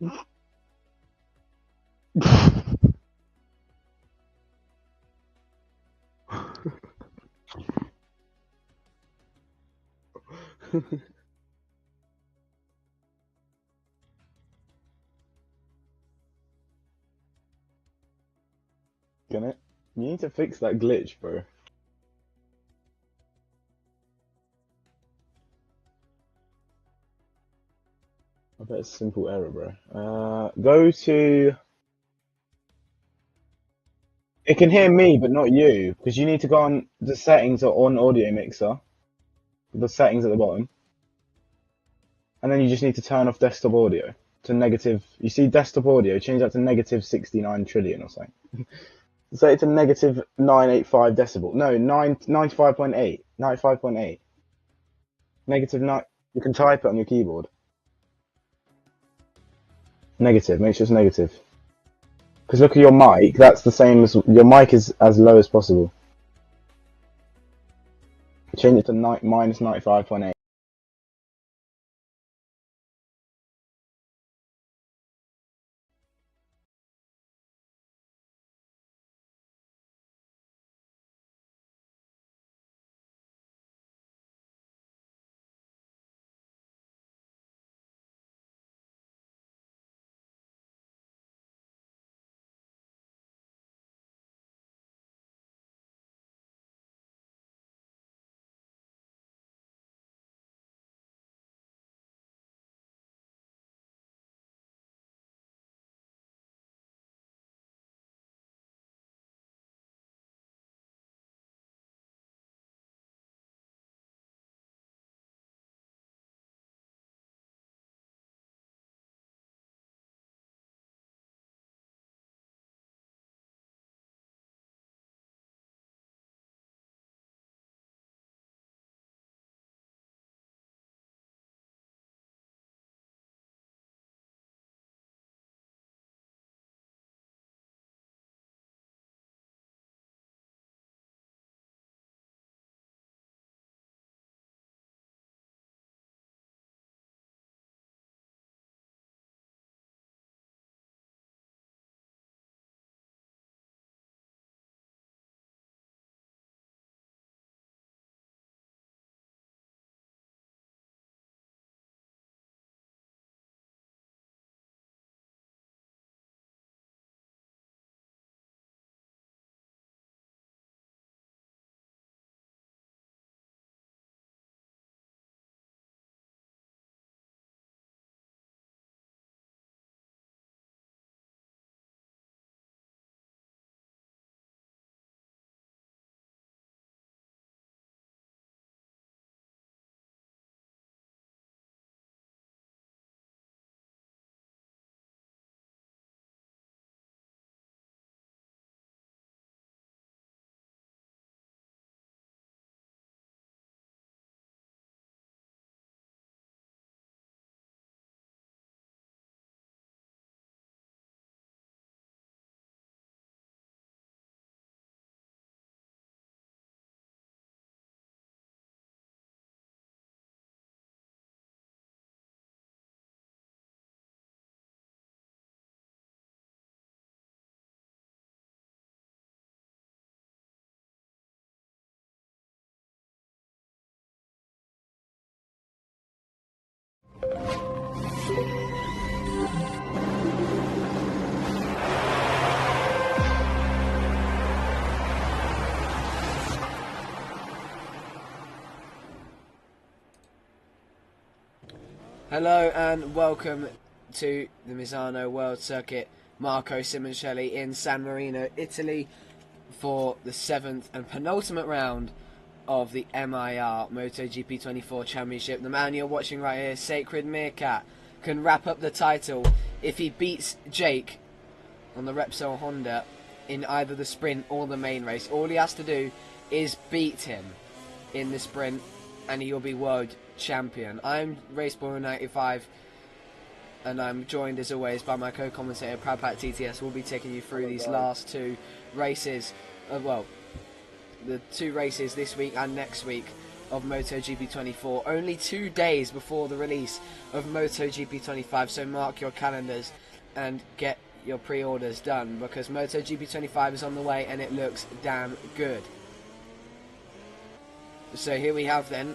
Can it? You need to fix that glitch, bro. I bet it's a simple error, bro. Go to. It can hear me, but not you, because you need to go on the settings or on audio mixer, the settings at the bottom, and then you just need to turn off desktop audio to negative. You see desktop audio, change that to negative 69 trillion or something. Set it to negative 985 decibel. No, 95.8. 95.8. Negative 9. You can type it on your keyboard. Negative. Make sure it's negative. Because look at your mic. That's the same as your mic is as low as possible. Change it to minus 95.8. Hello and welcome to the MISANO World Circuit. Marco Simoncelli in San Marino, Italy, for the 7th and penultimate round of the M.I.R. MotoGP 24 Championship. The man you're watching right here, Sacred Meerkat, can wrap up the title if he beats Jake on the Repsol Honda in either the sprint or the main race. All he has to do is beat him in the sprint and he'll be world champion. I'm Raceball95 and I'm joined as always by my co-commentator Proud Pat TTS. We'll be taking you through these last two races, the two races this week and next week of MotoGP 24, only 2 days before the release of MotoGP 25, so mark your calendars and get your pre-orders done, because MotoGP 25 is on the way and it looks damn good. So here we have then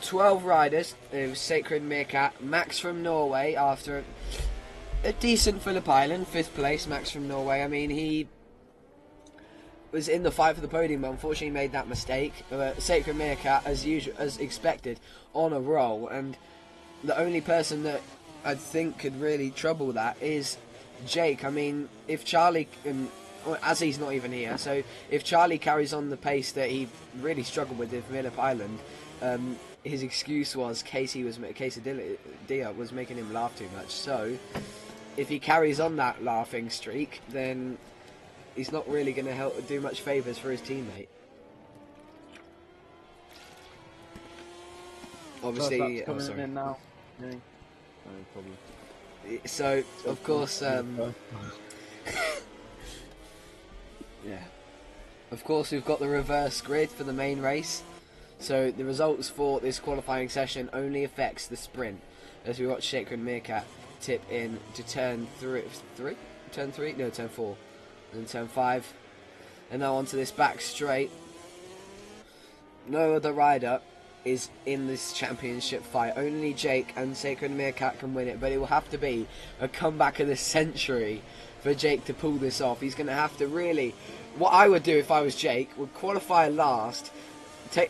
12 riders. It was Sacred Meerkat, Max from Norway after a decent Phillip Island, 5th place. Max from Norway, I mean, he was in the fight for the podium, but unfortunately made that mistake. Sacred Meerkat, as usual, as expected, on a roll, and the only person that I think could really trouble that is Jake. I mean, if Charlie, as he's not even here, so if Charlie carries on the pace that he really struggled with Phillip Island, his excuse was Quesadilla was making him laugh too much. So if he carries on that laughing streak, then he's not really going to do much favours for his teammate. Obviously, sorry. In now. No problem. So of course, yeah. Of course, we've got the reverse grid for the main race. So the results for this qualifying session only affects the sprint, as we watch Sacred Meerkat tip in to turn 4, and turn 5, and now onto this back straight. No other rider is in this championship fight. Only Jake and Sacred Meerkat can win it, but it will have to be a comeback of the century for Jake to pull this off. He's going to have to really... What I would do if I was Jake would qualify last.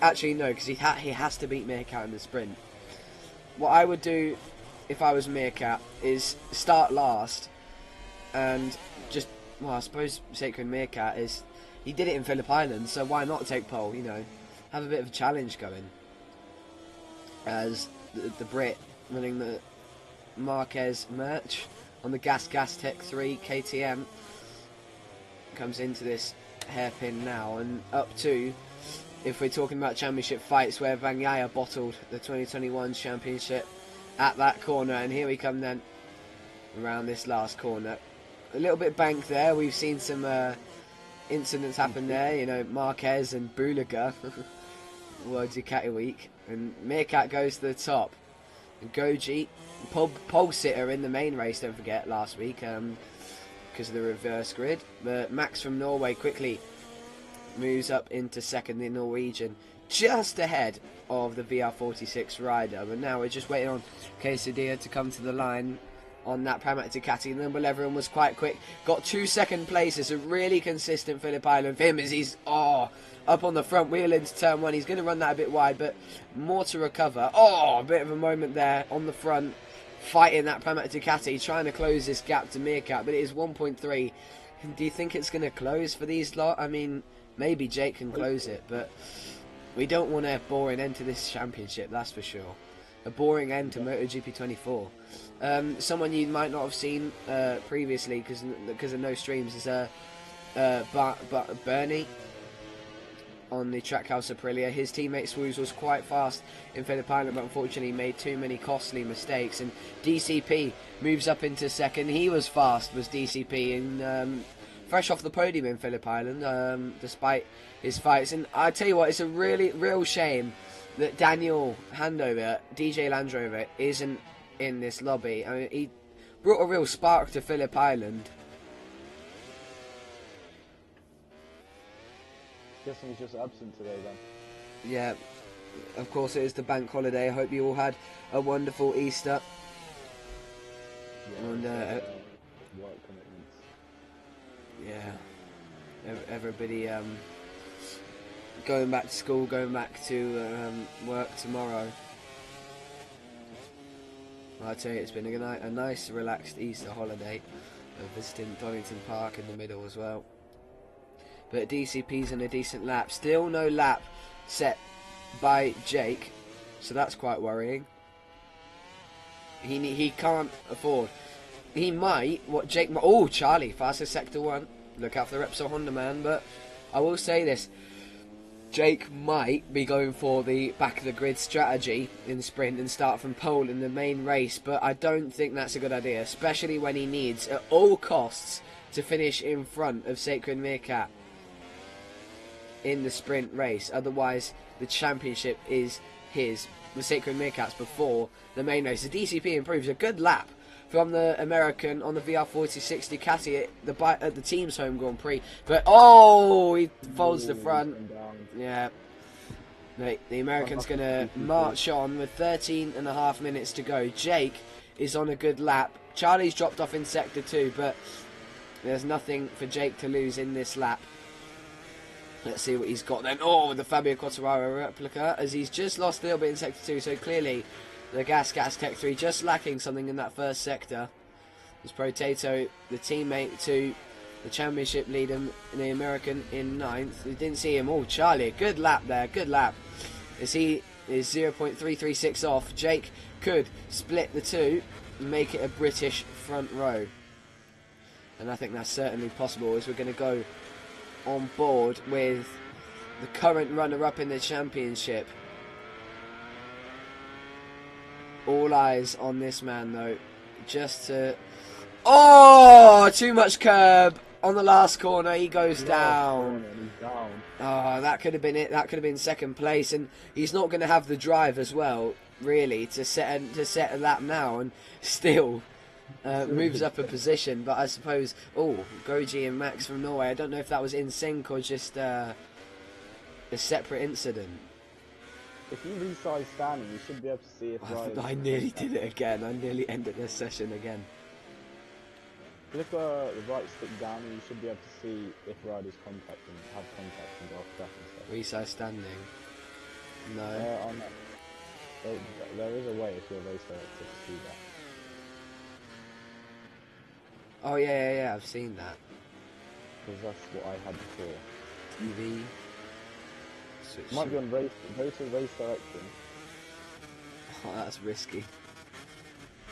Actually, no, because he has to beat Meerkat in the sprint. What I would do if I was Meerkat is start last and just... Well, I suppose Sacred Meerkat is... He did it in Phillip Island, so why not take pole, you know? Have a bit of a challenge going. As the Brit running the Marquez merch on the Gas Tech 3 KTM comes into this hairpin now, and up to, if we're talking about championship fights, where Van Yaya bottled the 2021 championship at that corner, and here we come then around this last corner. A little bit bank there. We've seen some incidents happen there, you know, Marquez and Bulaga. World Ducati week, and Meerkat goes to the top. And Goji, pole sitter in the main race, don't forget, last week, because of the reverse grid. But Max from Norway quickly moves up into second, the Norwegian, just ahead of the VR46 rider. But now we're just waiting on Quesadilla to come to the line on that Pramac Ducati, and then everyone was quite quick. Got 2 second places, a really consistent Phillip Island for him as he's up on the front wheel into turn 1. He's going to run that a bit wide, but more to recover. A bit of a moment there on the front, fighting that Pramac Ducati, trying to close this gap to Meerkat, but it is 1.3. Do you think it's going to close for these lot? I mean, maybe Jake can close it, but we don't want a boring end to this championship, that's for sure. A boring end to MotoGP 24. Someone you might not have seen previously because of no streams is Bernie on the Trackhouse Aprilia. His teammate Swooz was quite fast in Phillip Island, but unfortunately made too many costly mistakes. And DCP moves up into second. He was fast, was DCP, and fresh off the podium in Phillip Island, despite his fights. And I tell you what, it's a real shame that Daniel Handover, DJ Land Rover, isn't in this lobby. I mean, he brought a real spark to Phillip Island. Guessing he's just absent today then. Yeah, of course it is the bank holiday. I hope you all had a wonderful Easter. Yeah, And work commitments. Yeah, everybody going back to school, going back to work tomorrow. Well, I tell you, it's been a nice, relaxed Easter holiday. Visiting Donington Park in the middle as well. But DCP's in a decent lap. Still no lap set by Jake, so that's quite worrying. He can't afford. He might. What Jake? Oh, Charlie, fastest sector 1. Look out for the Repsol Honda man. But I will say this: Jake might be going for the back of the grid strategy in sprint and start from pole in the main race. But I don't think that's a good idea, especially when he needs at all costs to finish in front of Sacred Meerkat. in the sprint race. Otherwise, the championship is his. The Sacred Meerkats before the main race. The DCP improves a good lap from the American on the VR4060 Ducati at the team's home Grand Prix. But, oh, he folds the front. Yeah. The American's going to march on with 13.5 minutes to go. Jake is on a good lap. Charlie's dropped off in Sector 2, but there's nothing for Jake to lose in this lap. Let's see what he's got then. Oh, the Fabio Quartararo replica, as he's just lost a little bit in Sector 2, so clearly the Gas Tech 3 just lacking something in that first sector. It's Potato, the teammate to the championship leader, the American, in 9th. We didn't see him. Oh, Charlie, good lap there, good lap. As he is 0.336 off, Jake could split the two and make it a British front row. And I think that's certainly possible, as we're going to go on board with the current runner-up in the championship. All eyes on this man, though. Just to... Oh! Too much curb on the last corner. He goes down. Oh, that could have been it. That could have been second place. And he's not going to have the drive as well, really, to set a lap now. And still... moves up a position, but I suppose, Goji and Max from Norway, I don't know if that was in sync or just a separate incident. If you resize standing, you should be able to see if I nearly did it again. I nearly ended this session again. Flick the right stick down and you should be able to see if riders have contact and go off track and stuff. Resize standing. No. There is a way if you're race director to see that. Oh yeah, I've seen that. Because that's what I had before. TV. Switch. Might be on race. Go to race direction. Oh, that's risky.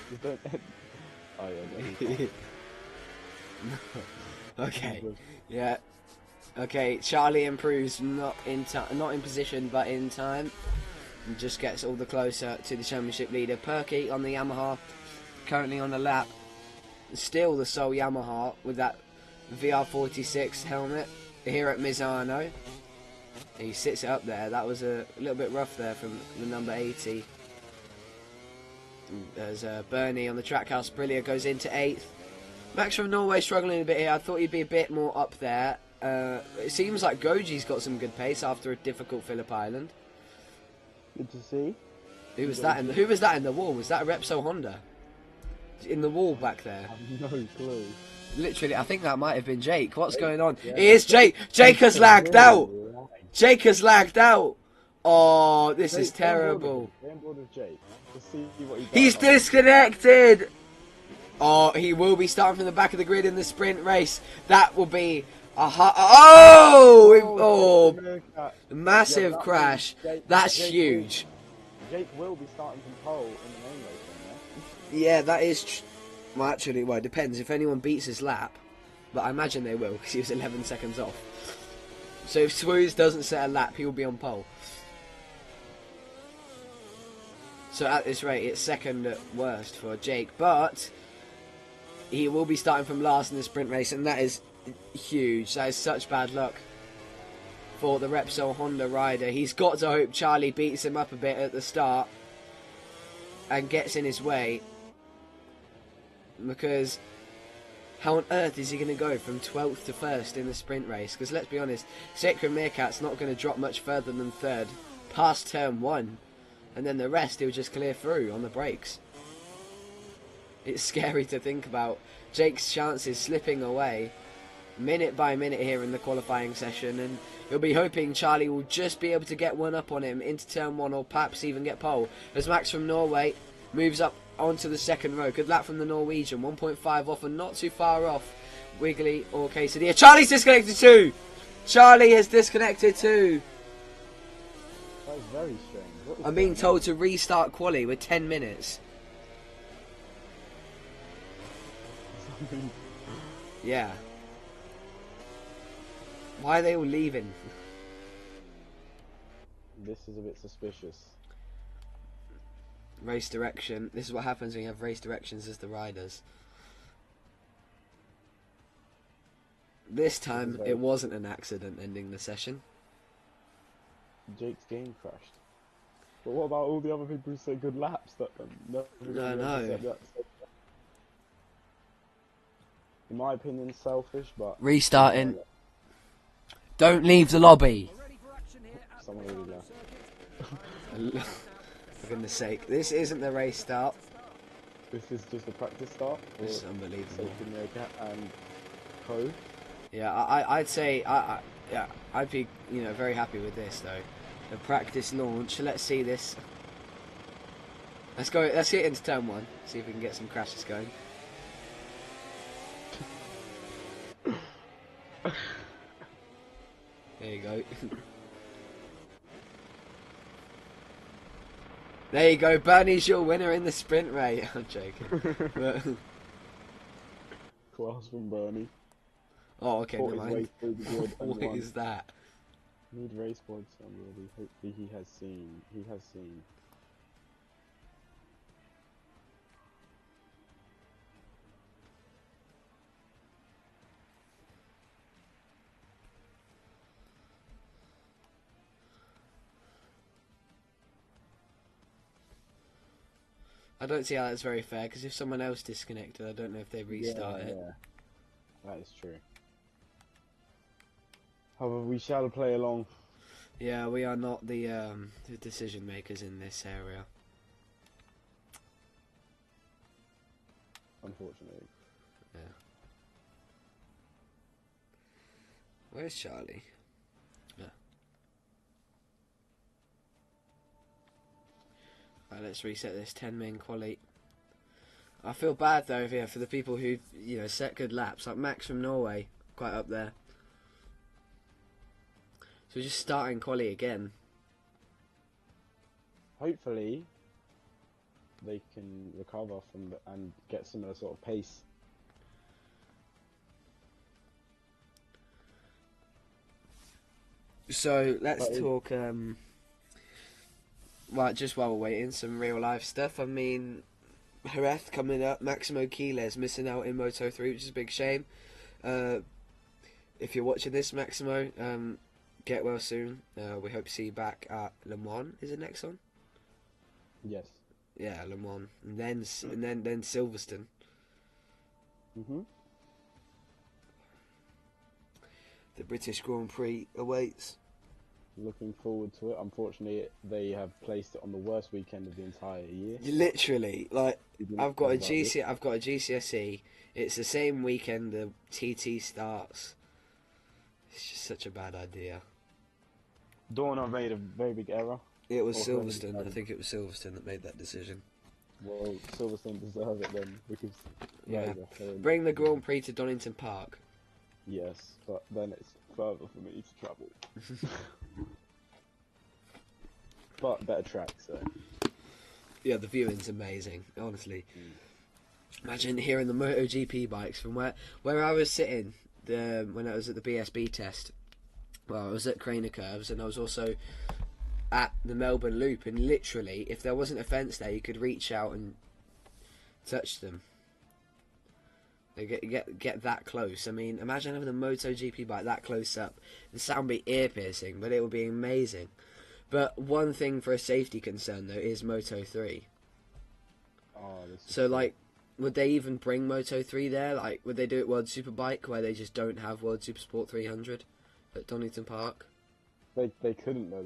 Just don't. Oh yeah. Okay. Yeah. Okay. Charlie improves, not in position, but in time, and just gets all the closer to the championship leader. Perky on the Yamaha, currently on the lap. Still the sole Yamaha with that VR46 helmet here at MISANO. He sits it up there. That was a little bit rough there from the number 80. There's Bernie on the Trackhouse. Aprilia goes into 8th. Max from Norway struggling a bit here. I thought he'd be a bit more up there. It seems like Goji's got some good pace after a difficult Phillip Island. Good to see. Who was that in the wall? Was that a Repsol Honda? In the wall back there. I have no clue. Literally, I think that might have been Jake. What's going on? Yeah. It is Jake. Jake has lagged out. Jake has lagged out. Oh, this is terrible. He's disconnected. Oh, he will be starting from the back of the grid in the sprint race. That will be a massive crash. That's huge. Jake will be starting from pole in the main race. Yeah, that is... Well, actually, it depends. If anyone beats his lap, but I imagine they will, because he was 11 seconds off. So if Swooze doesn't set a lap, he will be on pole. So at this rate, it's second at worst for Jake, but he will be starting from last in the sprint race, and that is huge. That is such bad luck for the Repsol Honda rider. He's got to hope Charlie beats him up a bit at the start and gets in his way, because how on earth is he going to go from 12th to 1st in the sprint race? Because let's be honest, Sacred Meerkat's not going to drop much further than 3rd past turn 1, and then the rest he'll just clear through on the brakes. It's scary to think about Jake's chances slipping away minute by minute here in the qualifying session, and he'll be hoping Charlie will just be able to get one up on him into turn 1, or perhaps even get pole, as Max from Norway moves up onto the second row. Good lap from the Norwegian, 1.5 off and not too far off Wiggly or Quesadilla. Charlie's disconnected too! Charlie has disconnected too! That is very strange. I'm being told to restart quali with 10 minutes. Yeah. Why are they all leaving? This is a bit suspicious. Race direction. This is what happens when you have race directions as the riders. This time it wasn't an accident ending the session. Jake's game crashed. But what about all the other people who say good laps that never No, no. In my opinion, selfish, but Restarting. Don't leave the lobby. someone already left. For goodness sake, this isn't the race start. This is just a practice start. This is unbelievable. And Co. Yeah, I'd say yeah, I'd be very happy with this though. The practice launch. Let's see this. Let's go. Let's get into turn 1. See if we can get some crashes going. There you go. There you go. Bernie's your winner in the sprint race. I'm joking. But... Class from Bernie. Oh, okay, never mind. What What is that? Need race points on really. Hopefully he has seen. He has seen. I don't see how that's very fair, because if someone else disconnected, I don't know if they restart it. Yeah, that is true. However, we shall play along. Yeah, we are not the decision makers in this area. Unfortunately. Yeah. Where's Charlie? Yeah. Right, let's reset this 10-man quali. I feel bad though here for the people who set good laps, like Max from Norway, quite up there. So we're just starting quali again. Hopefully, they can recover from and get similar sort of pace. So let's talk. Well, just while we're waiting, some real life stuff. I mean, Jerez coming up. Maximo Quiles missing out in Moto3, which is a big shame. If you're watching this, Maximo, get well soon. We hope to see you back at Le Mans. Is it next on? Yes. Yeah, Le Mans, and then Silverstone. Mhm. The British Grand Prix awaits. Looking forward to it. Unfortunately, they have placed it on the worst weekend of the entire year. Literally, like I've got a GCSE. It's the same weekend the TT starts. It's just such a bad idea. Dorna made a very big error. It was Silverstone. I think it was Silverstone that made that decision. Well, Silverstone deserve it then because Yeah. Bring the Grand Prix to Donington Park. Yes, but then it's further for me to travel. But better track, so. Yeah, the viewing's amazing, honestly. Imagine hearing the MotoGP bikes from where I was sitting when I was at the BSB test. Well, I was at Craner Curves, and I was also at the Melbourne Loop, and literally, if there wasn't a fence there, you could reach out and touch them. They get that close. I mean, imagine having a MotoGP bike that close up. The sound would be ear-piercing, but it would be amazing. But one thing for a safety concern, though, is Moto3. So, like, would they even bring Moto3 there? Like, would they do it World Superbike, where they just don't have World Supersport 300 at Donington Park? They couldn't, though.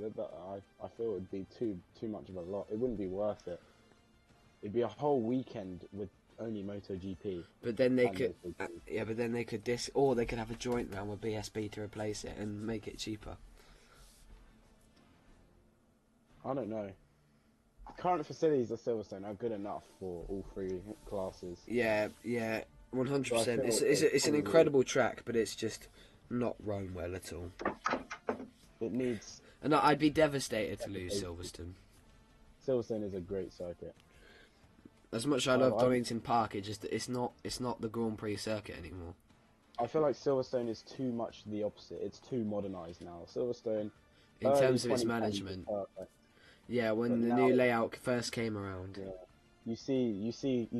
I feel it would be too much of a lot. It wouldn't be worth it. It'd be a whole weekend with only MotoGP. But then they could, but then they could or they could have a joint round with BSB to replace it and make it cheaper. I don't know. Current facilities at Silverstone are good enough for all three classes. Yeah, 100%. It's an incredible track, but it's just not run well at all. It needs. And I'd be devastated to lose Silverstone. Silverstone is a great circuit. As much as I love Donington Park, it's not the Grand Prix circuit anymore. I feel like Silverstone is too much the opposite. It's too modernised now. Silverstone, in terms of its management. Yeah, when the new layout first came around. Yeah. You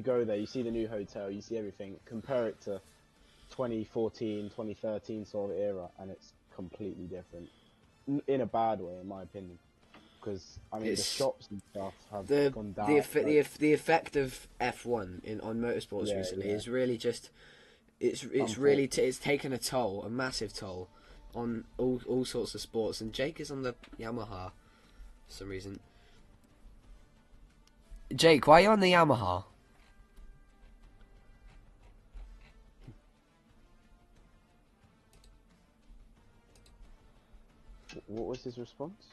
go there, you see the new hotel, you see everything. Compare it to 2014, 2013 sort of era, and it's completely different. in a bad way, in my opinion. Because I mean, the It's shops and stuff have the gone the down. effe- the eff- the effect of F1 on motorsports Yeah, recently yeah. is really just it's really it's taken a toll, a massive toll, on all sorts of sports. And Jake is on the Yamaha for some reason. Jake, why are you on the Yamaha? What was his response?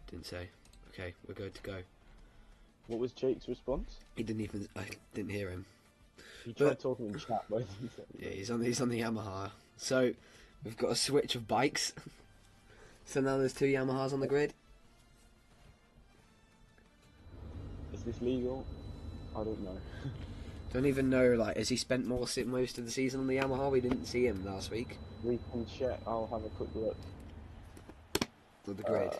Didn't say. Okay, we're good to go. What was Jake's response? He didn't even. I didn't hear him. He tried But- talking in chat, both of you said. Yeah, he's on the Yamaha. So we've got a switch of bikes. So now there's 2 Yamahas on the grid. Is this legal? I don't know. Don't even know. Like, has he spent most of the season on the Yamaha? We didn't see him last week. We can check. I'll have a quick look. With the grid.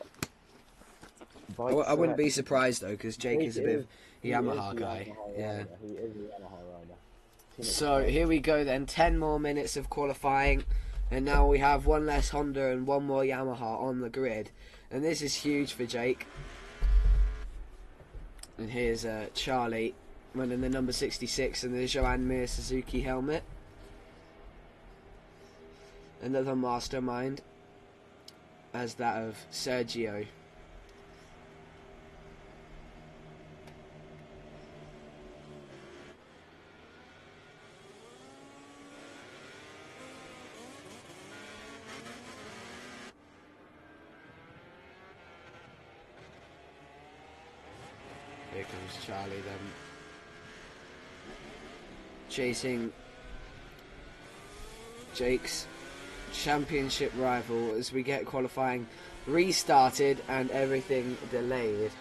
Bike I wouldn't be select. surprised though, because Jake is a bit of a He is Yamaha the guy. Yamaha Yeah. rider. He is a Yamaha rider. So here we go then. 10 more minutes of qualifying, and now we have one less Honda and one more Yamaha on the grid, and this is huge for Jake. And here's Charlie running the number 66 and the Joan Mir Suzuki helmet. Another mastermind, as that of Sergio. Here comes Charlie then. Chasing Jake's championship rival as we get qualifying restarted and everything delayed.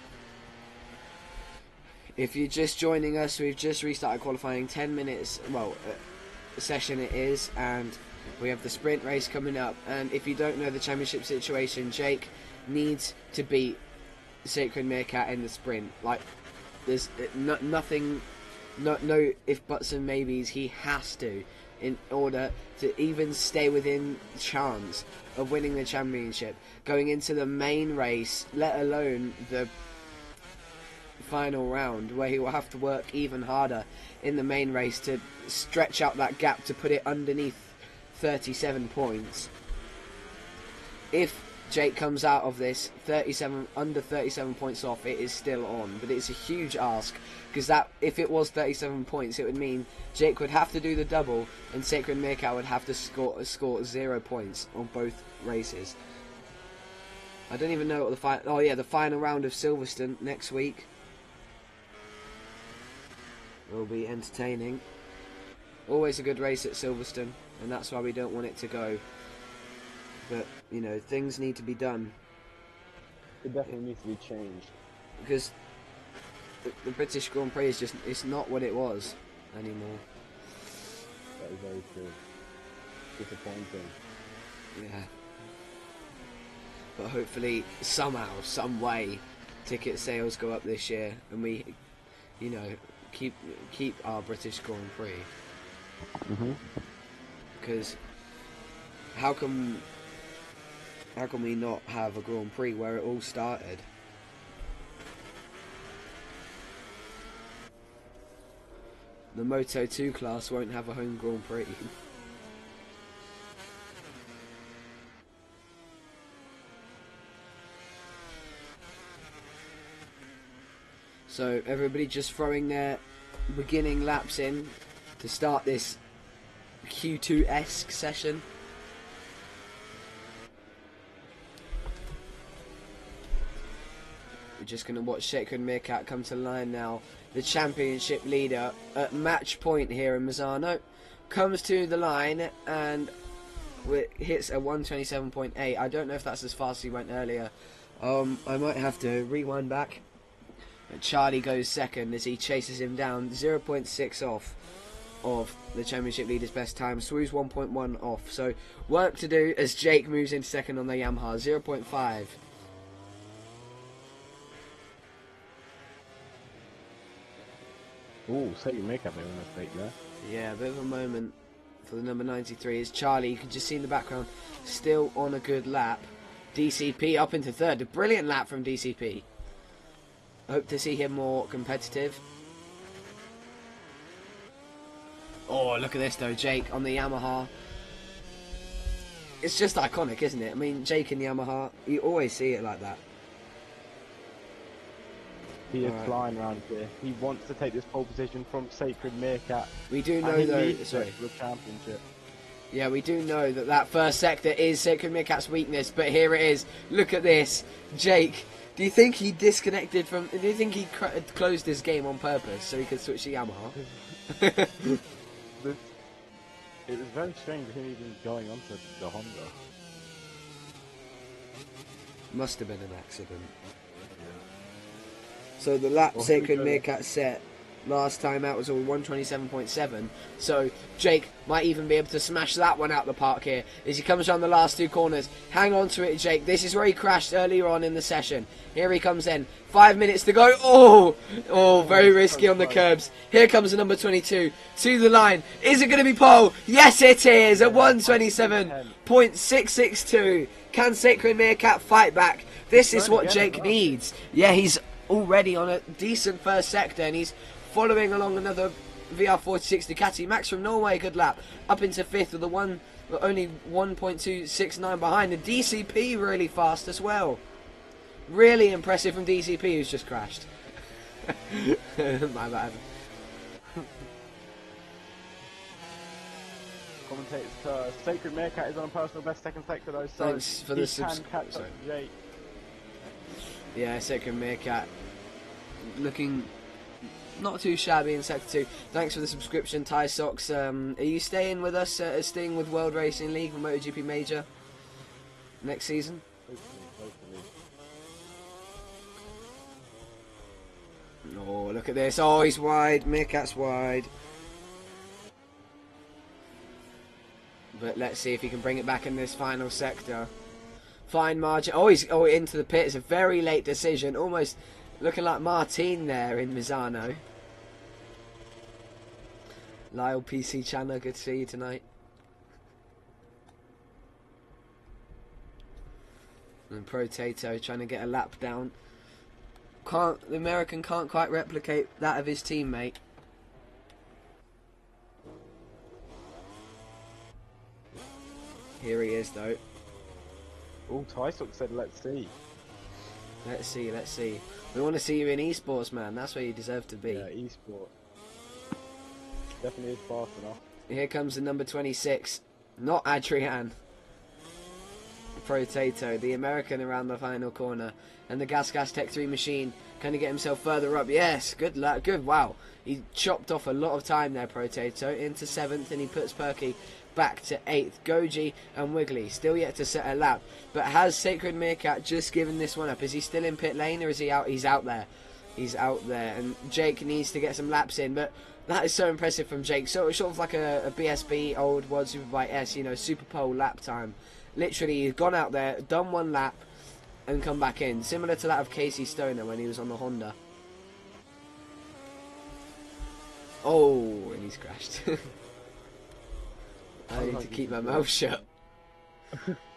If you're just joining us, we've just restarted qualifying 10 minutes, well, session it is, and we have the sprint race coming up. And if you don't know the championship situation, Jake needs to beat Sacred Meerkat in the sprint. Like, there's nothing, no if buts and maybes. He has to, in order to even stay within chance of winning the championship, going into the main race, let alone the final round, where he will have to work even harder in the main race to stretch out that gap to put it underneath 37 points. If Jake comes out of this under 37 points off, it is still on, but it's a huge ask, because that, if it was 37 points, it would mean Jake would have to do the double and Sacred Meerkat would have to score 0 points on both races. I don't even know what the final round of Silverstone next week will be entertaining. Always a good race at Silverstone, and that's why we don't want it to go. But, you know, things need to be done. It definitely needs to be changed. Because the British Grand Prix is just, it's not what it was anymore. That is very true. Disappointing. Yeah. But hopefully, somehow, some way, ticket sales go up this year, and we, you know, keep our British Grand Prix. Because how can we not have a Grand Prix where it all started? The Moto 2 class won't have a home Grand Prix. So everybody just throwing their beginning laps in to start this Q2-esque session. We're just going to watch Sacred Meerkat come to line now. The championship leader at match point here in Misano comes to the line and hits a 127.8. I don't know if that's as fast as he went earlier. I might have to rewind back. But Charlie goes second as he chases him down, 0.6 off of the championship leader's best time. Swoo's 1.1 off. So work to do as Jake moves into second on the Yamaha, 0.5. Ooh, Sacred Meerkat made a mistake there. Yeah, a bit of a moment for the number 93 is Charlie. You can just see in the background, still on a good lap. DCP up into third. A brilliant lap from DCP. Hope to see him more competitive. Oh, look at this though, Jake on the Yamaha. It's just iconic, isn't it? I mean, Jake in the Yamaha, you always see it like that. He is flying around here. He wants to take this pole position from Sacred Meerkat. We do know though, sorry, for the championship. Yeah, we do know that that first sector is Sacred Meerkat's weakness, but here it is. Look at this, Jake. Do you think he disconnected from? Do you think he closed his game on purpose so he could switch to Yamaha? It was very strange him even going onto the Honda. Must have been an accident. So the lap Sacred Meerkat set last time out was all 127.7. So Jake might even be able to smash that one out the park here as he comes around the last two corners. Hang on to it, Jake. This is where he crashed earlier on in the session. Here he comes in. 5 minutes to go. Oh, very risky on the curbs. Here comes the number 22 to the line. Is it going to be pole? Yes, it is. At 127.662. Can Sacred Meerkat fight back? This is what Jake needs. Yeah, he's already on a decent first sector and he's following along another VR46 Ducati. Max from Norway, good lap. Up into fifth with only 1.269 behind. The DCP really fast as well. Really impressive from DCP, who's just crashed. My bad. Commentators, Sacred Meerkat is on a personal best second sector though, so thanks for the catch up to Jake. Yeah, Sacred Meerkat looking not too shabby in Sector 2. Thanks for the subscription, Ty Socks. Are you staying with us, staying with World Racing League and MotoGP Major next season? Hopefully. Oh, look at this. Oh, he's wide. Meerkat's wide. But let's see if he can bring it back in this final sector. Fine margin. Oh, he's into the pit. It's a very late decision. Almost looking like Martin there in Misano. Lyle PC Chandler, good to see you tonight. And Protato trying to get a lap down. The American can't quite replicate that of his teammate. Here he is though. Oh, Tysock said let's see. Let's see. We want to see you in esports, man. That's where you deserve to be. Yeah, esport. Definitely is fast enough. Here comes the number 26. Not Adrian. Protato, the American around the final corner. And the Gas Tech 3 machine. Can he get himself further up? Yes, good luck. Good, wow. He chopped off a lot of time there, Protato. Into 7th, and he puts Perky back to 8th. Goji and Wiggly still yet to set a lap. But has Sacred Meerkat just given this one up? Is he still in pit lane or is he out? He's out there. He's out there. And Jake needs to get some laps in. But that is so impressive from Jake. So it's sort of like a BSB old World Superbike S, you know, Super Pole lap time. Literally, he's gone out there, done one lap, and come back in. Similar to that of Casey Stoner when he was on the Honda. Oh, and he's crashed. I need to keep my mouth shut.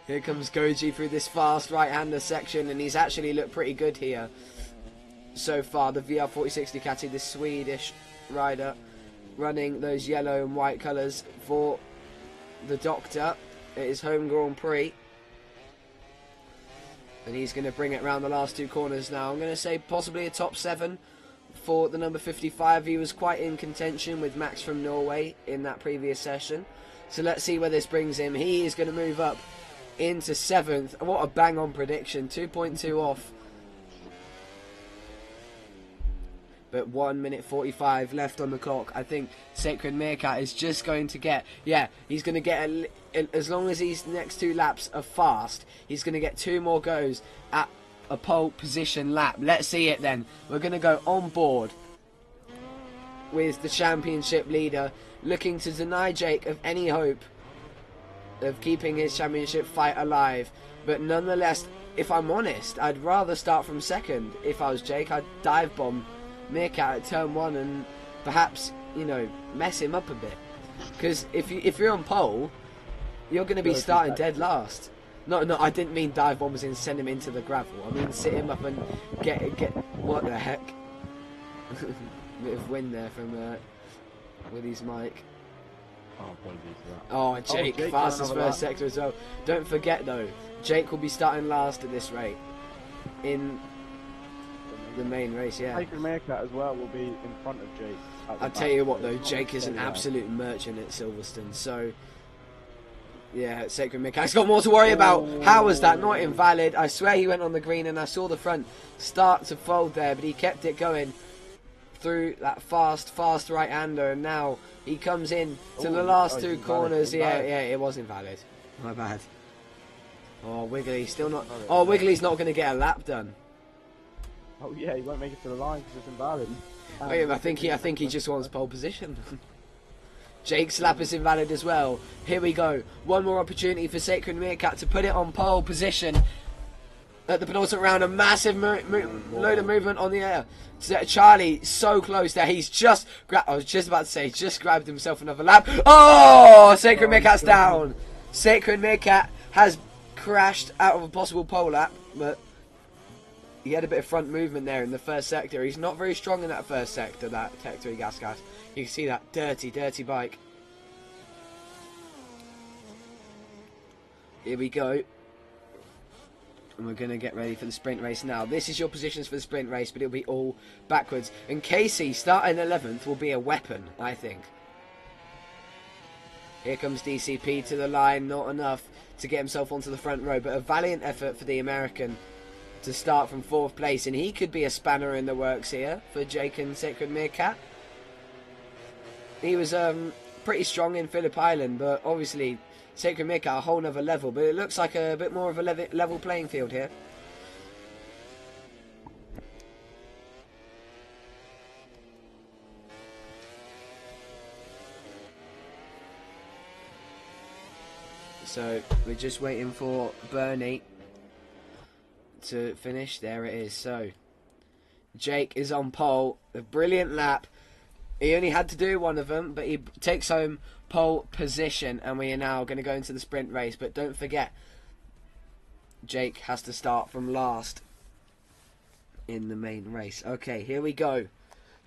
Here comes Goji through this fast right-hander section, and he's actually looked pretty good here so far. The VR46 Ducati, the Swedish rider, running those yellow and white colours for the Doctor at his home Grand Prix. And he's going to bring it around the last two corners now. I'm going to say possibly a top 7 for the number 55. He was quite in contention with Max from Norway in that previous session. So let's see where this brings him. He is going to move up into 7th. What a bang-on prediction. 2.2 off. But 1 minute 45 left on the clock. I think Sacred Meerkat is just going to get... Yeah, he's going to get... as long as these next 2 laps are fast, he's going to get 2 more goes at a pole position lap. Let's see it then. We're going to go on board with the championship leader, looking to deny Jake of any hope of keeping his championship fight alive. But nonetheless, if I'm honest, I'd rather start from 2nd. If I was Jake, I'd dive bomb Meerkat at turn 1 and perhaps, you know, mess him up a bit. Because if you're on pole, you're going to be starting dead last. No, I didn't mean dive bombs and send him into the gravel. I mean sit him up and get. What the heck? Bit of wind there from Willie's mic. Oh, apologies for that. Oh, Jake, Jake fastest got another first sector as well. Don't forget though, Jake will be starting last at this rate in the main race. Yeah. Sacred Meerkat as well will be in front of Jake. I'll tell you what though, Jake is an absolute merchant at Silverstone. So. Yeah, Sacred Meerkat's got more to worry about. How was that not invalid? I swear he went on the green and I saw the front start to fold there, but he kept it going through that fast right-hander, and now he comes in to the last two corners. Yeah, it was invalid. My bad. Oh, Wiggly still not. Oh, Wiggly's not going to get a lap done. Oh yeah, he won't make it to the line because it's invalid. Wait, I think he just wants pole position. Jake's lap is invalid as well. Here we go. One more opportunity for Sacred Meerkat to put it on pole position at the penultimate round. A massive load of movement on the air. Charlie so close there. He's just I was just about to say, just grabbed himself another lap. Oh, Sacred Meerkat's down. Sacred Meerkat has crashed out of a possible pole lap, but he had a bit of front movement there in the first sector. He's not very strong in that first sector, that Tech 3 gas. You can see that dirty bike. Here we go. And we're going to get ready for the sprint race now. This is your positions for the sprint race, but it'll be all backwards. And Casey starting 11th will be a weapon, I think. Here comes DCP to the line. Not enough to get himself onto the front row, but a valiant effort for the American to start from 4th place. And he could be a spanner in the works here for Jake and Sacred Meerkat. He was pretty strong in Phillip Island, but obviously Sacred Meerkat a whole nother level. But it looks like a bit more of a level playing field here. So we're just waiting for Bernie to finish. There it is. So Jake is on pole. A brilliant lap. He only had to do one of them, but he takes home pole position, and we are now going to go into the sprint race. But don't forget, Jake has to start from last in the main race. Okay, here we go.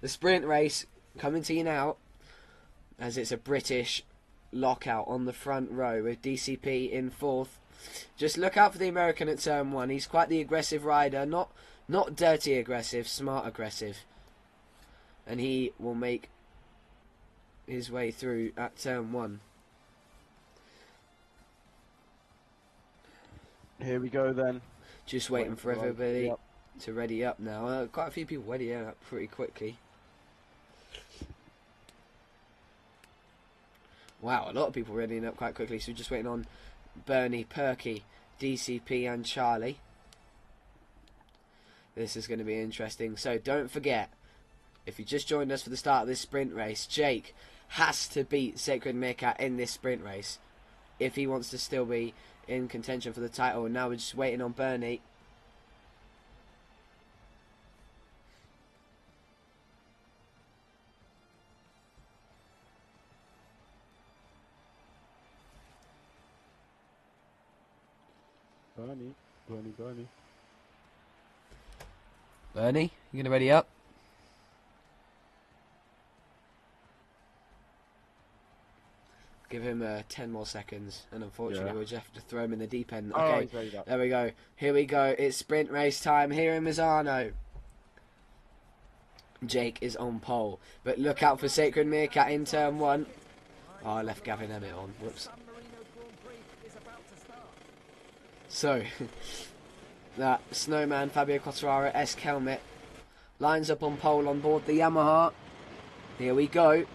The sprint race coming to you now, as it's a British lockout on the front row with DCP in 4th. Just look out for the American at turn 1. He's quite the aggressive rider, not dirty aggressive, smart aggressive. And he will make his way through at turn 1. Here we go then. Just waiting for everybody to ready up now. Quite a few people ready up pretty quickly. Wow, a lot of people readying up quite quickly. So we're just waiting on Bernie, Perky, DCP and Charlie. This is going to be interesting. So don't forget, if you just joined us for the start of this sprint race, Jake has to beat Sacred Meerkat in this sprint race if he wants to still be in contention for the title. And now we're just waiting on Bernie. Bernie, you gonna ready up? Give him 10 more seconds, and unfortunately we'll just have to throw him in the deep end. Okay, there we go. Here we go. It's sprint race time here in MISANO. Jake is on pole, but look out for Sacred Meerkat in turn 1. Oh, I left Gavin Emmett on. Whoops. So, that Snowman Fabio Quartararo esque helmet lines up on pole on board the Yamaha. Here we go.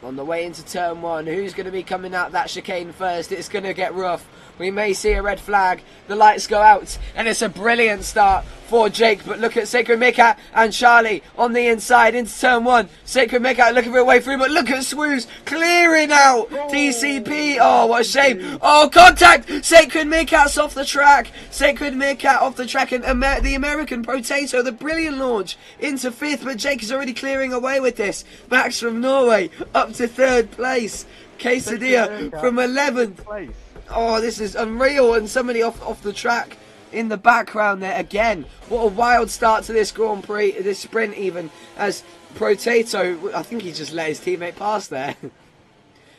On the way into turn 1, who's going to be coming out that chicane first? It's going to get rough. We may see a red flag. The lights go out, and it's a brilliant start for Jake. But look at Sacred Meerkat and Charlie on the inside into turn 1. Sacred Meerkat looking for a way through, but look at Swooze clearing out DCP. Oh, what a shame. Oh, contact. Sacred Meerkat's off the track. Sacred Meerkat off the track, and the American Potato, the brilliant launch into 5th. But Jake is already clearing away with this. Max from Norway up to 3rd place. Quesadilla from 11th. Oh, this is unreal. And somebody off the track in the background there again. What a wild start to this Grand Prix, this sprint even, as Potato, I think he just let his teammate pass there.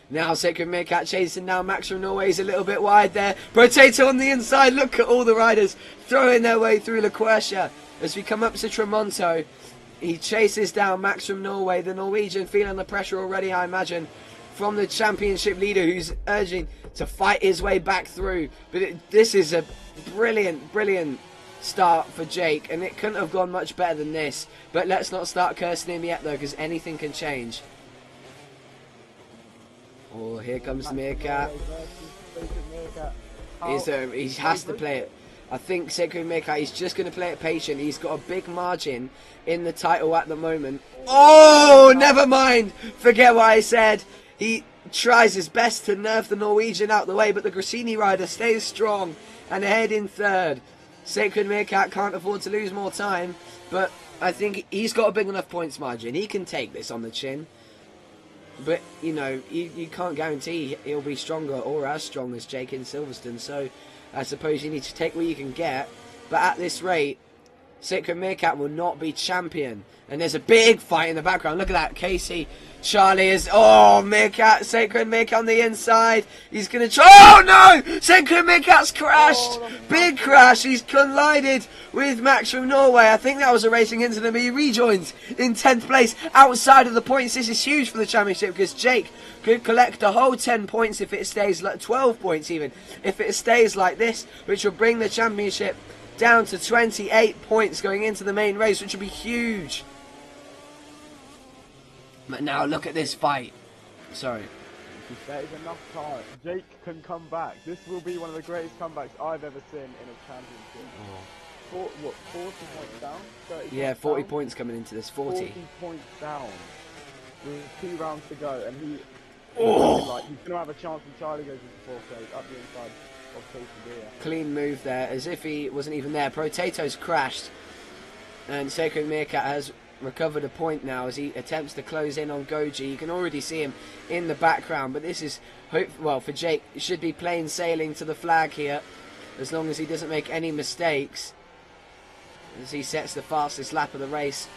Now Sacred Meerkat chasing down Max from Norway. He's a little bit wide there. Potato on the inside. Look at all the riders throwing their way through Lequercia. As we come up to Tremonto, he chases down Max from Norway. The Norwegian feeling the pressure already, I imagine, from the championship leader, who's urging to fight his way back through. But this is a brilliant start for Jake, and it couldn't have gone much better than this. But let's not start cursing him yet, though, because anything can change. Oh, here comes Meerkat. He has to play it. I think Sacred Meerkat, he's just going to play it patient. He's got a big margin in the title at the moment. Oh, never mind. Forget what I said. He tries his best to nerf the Norwegian out the way, but the Grassini rider stays strong and ahead in third. Sacred Meerkat can't afford to lose more time, but I think he's got a big enough points margin. He can take this on the chin. But, you know, you can't guarantee he'll be stronger or as strong as Jake in Silverstone. So, I suppose you need to take what you can get. But at this rate, Sacred Meerkat will not be champion. And there's a big fight in the background. Look at that. Casey, Charlie is... Oh, Meerkat, Sacred Meerkat on the inside. He's going to try... Oh, no! Sacred Meerkat's crashed. Big crash. He's collided with Max from Norway. I think that was a racing incident, but he rejoins in 10th place outside of the points. This is huge for the championship because Jake could collect a whole 10 points if it stays like 12 points even. If it stays like this, which will bring the championship down to 28 points going into the main race, which will be huge. But now look at this fight. Sorry. There is enough time. Jake can come back. This will be one of the greatest comebacks I've ever seen in a championship. Oh. 40 points down? 30 Yeah, points 40 down? points coming into this. 40 points down. With 2 rounds to go, and he's going to have a chance when Charlie goes into 4th place up the inside of Quesadilla. Clean move there, as if he wasn't even there. Potato's crashed, and Sacred Meerkat has recovered a point now as he attempts to close in on Goji. You can already see him in the background, but this is, well, for Jake, it should be plain sailing to the flag here, as long as he doesn't make any mistakes, as he sets the fastest lap of the race.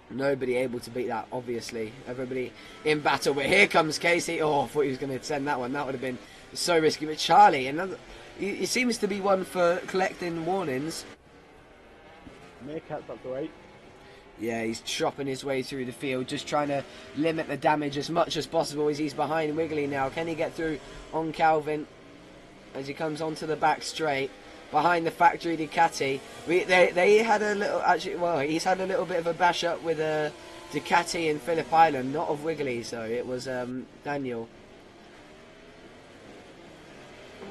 Nobody able to beat that, obviously. Everybody in battle, but here comes Casey. Oh, I thought he was going to send that one. That would have been so risky. But Charlie, another, he seems to be one for collecting warnings. Meerkat's up to 8. Yeah, he's chopping his way through the field, just trying to limit the damage as much as possible as he's behind Wiggly now. Can he get through on Calvin as he comes onto the back straight? Behind the factory Ducati. They had a little, actually, well, he's had a little bit of a bash up with a Ducati in Phillip Island, not of Wiggly, so it was Daniel.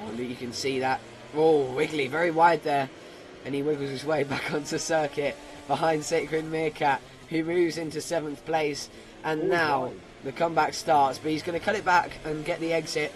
Oh, you can see that. Oh, Wiggly very wide there, and he wiggles his way back onto circuit behind Sacred Meerkat, who moves into 7th place. And now the comeback starts, but he's going to cut it back and get the exit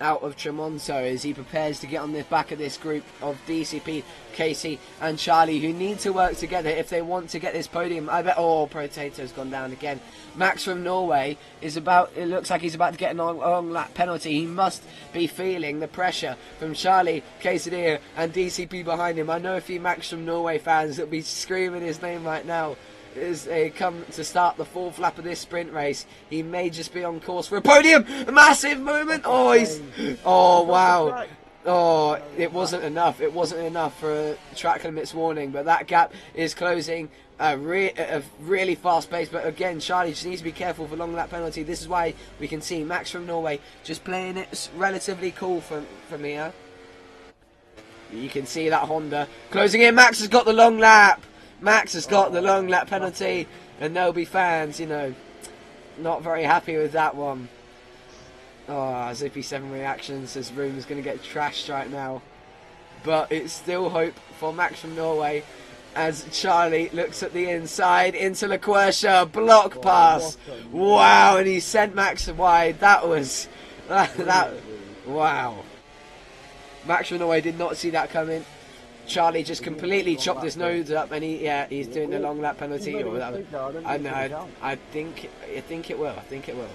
out of Tremonto as he prepares to get on the back of this group of DCP, Casey and Charlie, who need to work together if they want to get this podium. I bet. Oh, Potato's gone down again. Max from Norway is about, it looks like he's about to get a long lap penalty. He must be feeling the pressure from Charlie, Quesadilla and DCP behind him. I know a few Max from Norway fans that will be screaming his name right now as they come to start the 4th lap of this sprint race. He may just be on course for a podium. A massive moment. Oh, he's... Oh, wow. Oh, it wasn't enough. It wasn't enough for a track limits warning, but that gap is closing at a really fast pace. But again, Charlie just needs to be careful for long lap penalty. This is why we can see Max from Norway just playing it relatively cool from here. You can see that Honda closing in. Max has got the long lap. Max has got the long lap penalty, and there'll be fans, you know, not very happy with that one. Oh, Zippy7 reaction says Room's going to get trashed right now. But it's still hope for Max from Norway as Charlie looks at the inside into Lequercia. Block pass. Wow, and he sent Max wide. That was... Wow. Max from Norway did not see that coming. Charlie just completely chopped his nose up, and he's doing the long lap penalty. Or that, I think it will. I think it will.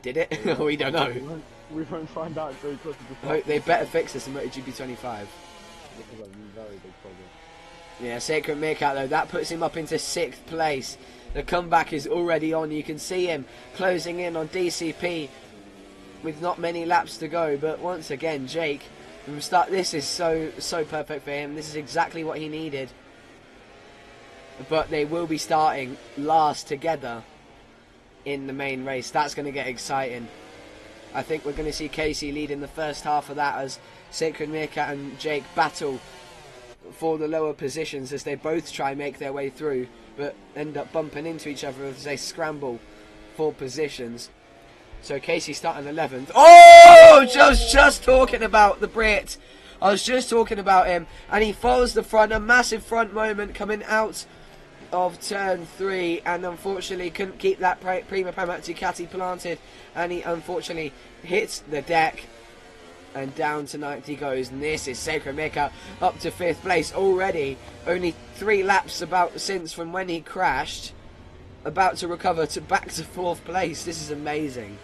Did it? We don't know. We won't find out until we close to the Oh, they better fix this in MotoGP 25. This is a very big problem. Yeah, Sacred Meerkat though, that puts him up into 6th place. The comeback is already on. You can see him closing in on DCP with not many laps to go. But once again, Jake, from the start, this is so perfect for him. This is exactly what he needed. But they will be starting last together in the main race. That's going to get exciting. I think we're going to see Casey lead in the first half of that as Sacred Meerkat and Jake battle for the lower positions as they both try and make their way through, but end up bumping into each other as they scramble for positions. So Casey starting 11th. Oh, just talking about the Brit. I was just talking about him, and he follows the front. A massive front moment coming out of turn 3, and unfortunately couldn't keep that Prima Ducati planted, and he unfortunately hits the deck, and down to 9th he goes. And this is Sacred Meerkat up to 5th place already, only 3 laps about since from when he crashed, about to recover to back to 4th place. This is amazing,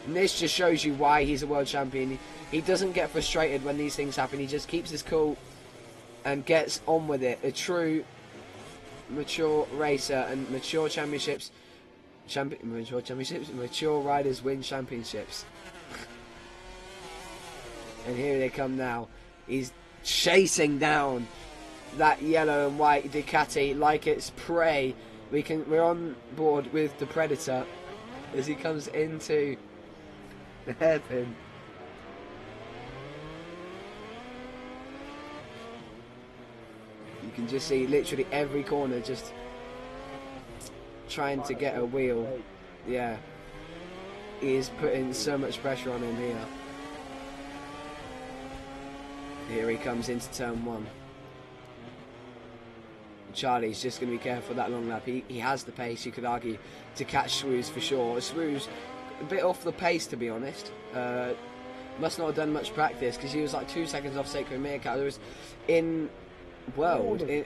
and this just shows you why he's a world champion. He doesn't get frustrated when these things happen. He just keeps his cool and gets on with it. A true mature racer, and mature riders win championships. And here they come now. He's chasing down that yellow and white Ducati like it's prey. We're on board with the Predator as he comes into the hairpin. You can just see literally every corner just trying to get a wheel. Yeah, he is putting so much pressure on him here. Here he comes into turn 1. Charlie's just going to be careful that long lap. He has the pace, you could argue, to catch Swooz for sure. Swooz a bit off the pace, to be honest. Must not have done much practice because he was like 2 seconds off Sacred Meerkat. There was in World, he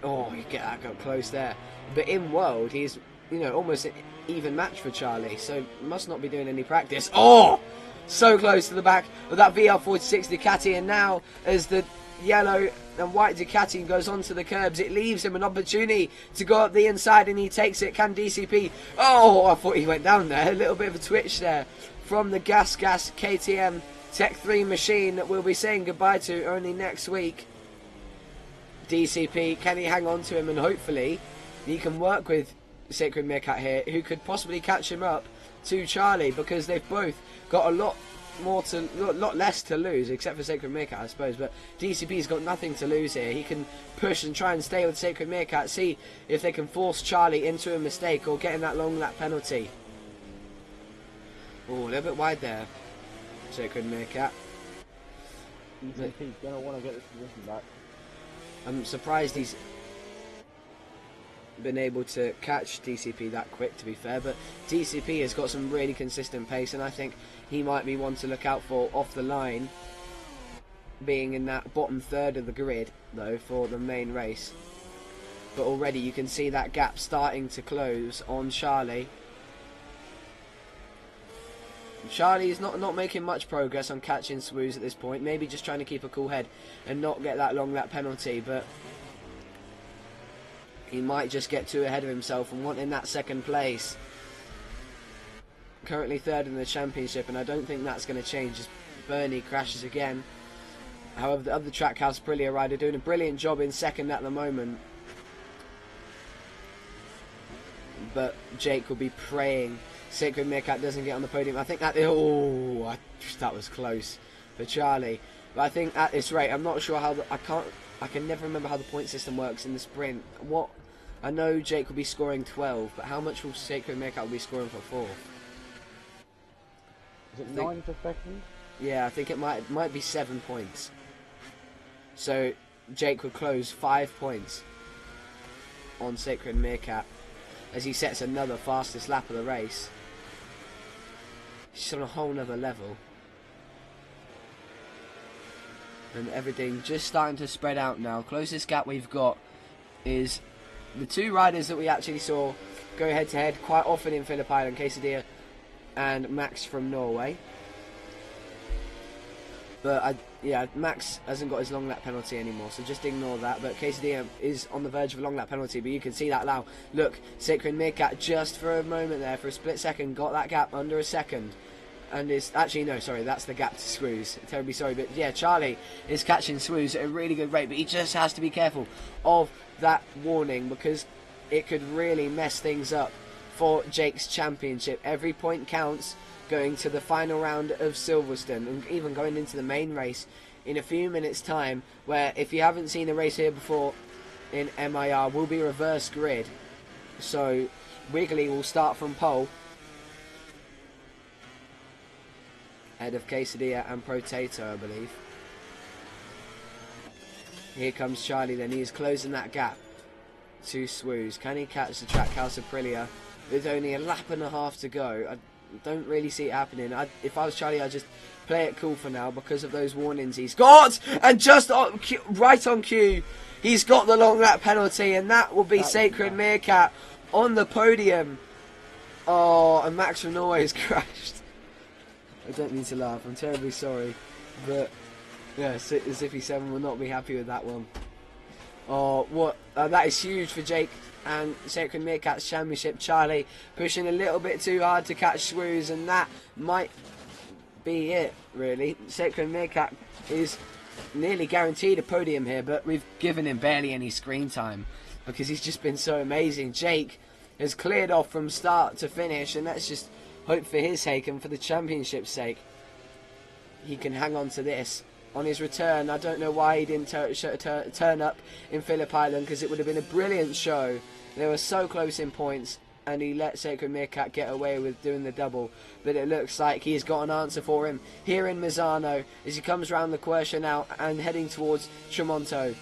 get that got close there. But in World, he's almost an even match for Charlie. So must not be doing any practice. Oh, so close to the back of that VR46 Ducati, and now as the yellow and white Ducati goes onto the curbs, it leaves him an opportunity to go up the inside, and he takes it. Can DCP? Oh, I thought he went down there. A little bit of a twitch there from the Gas KTM Tech 3 machine that we'll be saying goodbye to only next week. DCP, can he hang on to him, and hopefully he can work with Sacred Meerkat here, who could possibly catch him up to Charlie, because they've both got a lot less to lose, except for Sacred Meerkat, I suppose. But DCP's got nothing to lose here. He can push and try and stay with Sacred Meerkat, see if they can force Charlie into a mistake or getting that long lap penalty. Oh, a little bit wide there, Sacred Meerkat. DCP's gonna want to get this position back. I'm surprised he's been able to catch DCP that quick, to be fair, but DCP has got some really consistent pace, and I think he might be one to look out for off the line, being in that bottom third of the grid though for the main race. But already you can see that gap starting to close on Charlie. Charlie is not making much progress on catching Swooz at this point, maybe just trying to keep a cool head and not get that long lap penalty, but he might just get too ahead of himself and wanting that 2nd place. Currently 3rd in the championship, and I don't think that's going to change as Bernie crashes again. However, the other Trackhouse Aprilia rider doing a brilliant job in 2nd at the moment. But Jake will be praying Sacred Meerkat doesn't get on the podium. I think that that was close for Charlie. But I think at this rate, I'm not sure how I can never remember how the point system works in the sprint. I know Jake will be scoring 12, but how much will Sacred Meerkat be scoring for 4th? Is it 9 for 2nd? Yeah, I think it might be 7 points. So Jake would close 5 points on Sacred Meerkat as he sets another fastest lap of the race. He's on a whole nother level. And everything just starting to spread out now. Closest gap we've got is the 2 riders that we actually saw go head to head quite often in Phillip Island, Quesadilla and Max from Norway. But yeah, Max hasn't got his long lap penalty anymore, so just ignore that. But Quesadilla is on the verge of a long lap penalty, but you can see that now. Look, Sacred Meerkat just for a moment there, for a split second, got that gap under a second. And is actually, no, sorry, that's the gap to Swooze. Terribly sorry, but yeah, Charlie is catching Swooze at a really good rate, but he just has to be careful of that warning because it could really mess things up for Jake's championship. Every point counts going to the final round of Silverstone and even going into the main race in a few minutes time, where if you haven't seen a race here before in MIR, will be reverse grid. So Wiggly will start from pole ahead of Quesadilla and Potato, I believe. Here comes Charlie then. He is closing that gap to Swooze. Can he catch the Trackhouse Aprilia with only a lap and a half to go? I don't really see it happening. If I was Charlie, I'd just play it cool for now because of those warnings he's got. And just right on cue, he's got the long lap penalty, and that will be Sacred Meerkat on the podium. Oh, and Max from Norway has crashed. I don't mean to laugh, I'm terribly sorry, but yeah, Zippy 7 will not be happy with that one. Oh, what? That is huge for Jake and Sacred Meerkat's championship. Charlie pushing a little bit too hard to catch Swooze, and that might be it, really. Sacred Meerkat is nearly guaranteed a podium here, but we've given him barely any screen time because he's just been so amazing. Jake has cleared off from start to finish, and let's just hope for his sake and for the championship's sake he can hang on to this. On his return, I don't know why he didn't turn up in Phillip Island, because it would have been a brilliant show. They were so close in points, and he let Sacred Meerkat get away with doing the double. But it looks like he's got an answer for him here in Misano as he comes round the Quercia now and heading towards Tremonto.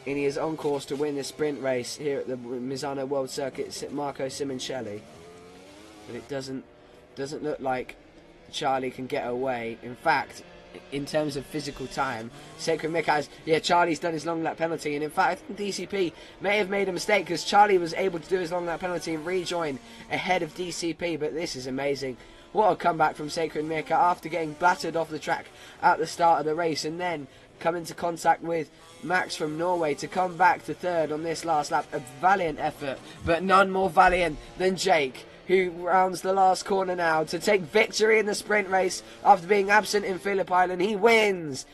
And he is on course to win the sprint race here at the Misano World Circuit, Marco Simoncelli. But it doesn't look like Charlie can get away. In fact, in terms of physical time, Sacred Meerkat has, yeah, Charlie's done his long lap penalty, and in fact I think DCP may have made a mistake because Charlie was able to do his long lap penalty and rejoin ahead of DCP. But this is amazing. What a comeback from Sacred Meerkat after getting battered off the track at the start of the race, and then come into contact with Max from Norway to come back to third on this last lap. A valiant effort, but none more valiant than Jake, who rounds the last corner now to take victory in the sprint race after being absent in Phillip Island. He wins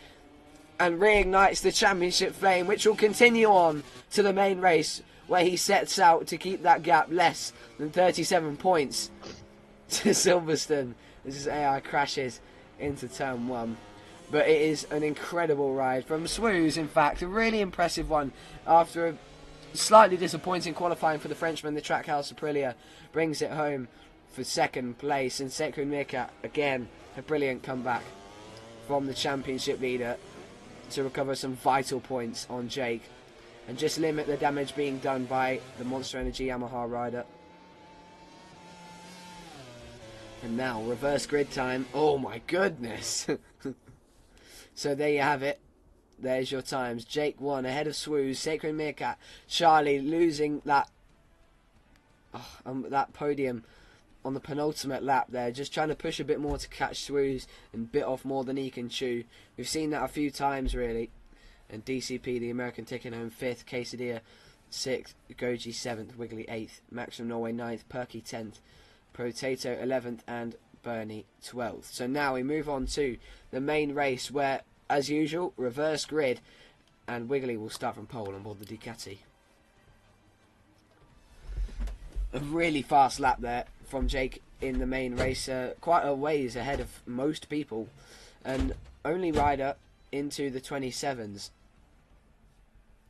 and reignites the championship flame, which will continue on to the main race, where he sets out to keep that gap less than 37 points to Silverstone. This is AI crashes into turn 1. But it is an incredible ride from Swooze, in fact, a really impressive one after a slightly disappointing qualifying for the Frenchman. The Trackhouse Aprilia brings it home for second place, and Sacred Meerkat, again, a brilliant comeback from the championship leader to recover some vital points on Jake and just limit the damage being done by the Monster Energy Yamaha rider. And now, reverse grid time. Oh my goodness! So there you have it. There's your times. Jake won ahead of Swooze. Sacred Meerkat. Charlie losing that that podium on the penultimate lap there. Just trying to push a bit more to catch Swooze and bit off more than he can chew. We've seen that a few times, really. And DCP, the American, taking home 5th. Quesadilla 6th. Goji 7th. Wiggly 8th. Max from Norway 9th. Perky 10th. Potato 11th. And Bernie 12th. So now we move on to the main race, where, as usual, reverse grid, and Wiggly will start from pole on board the Ducati. A really fast lap there from Jake in the main race, quite a ways ahead of most people, and only rider into the 27s.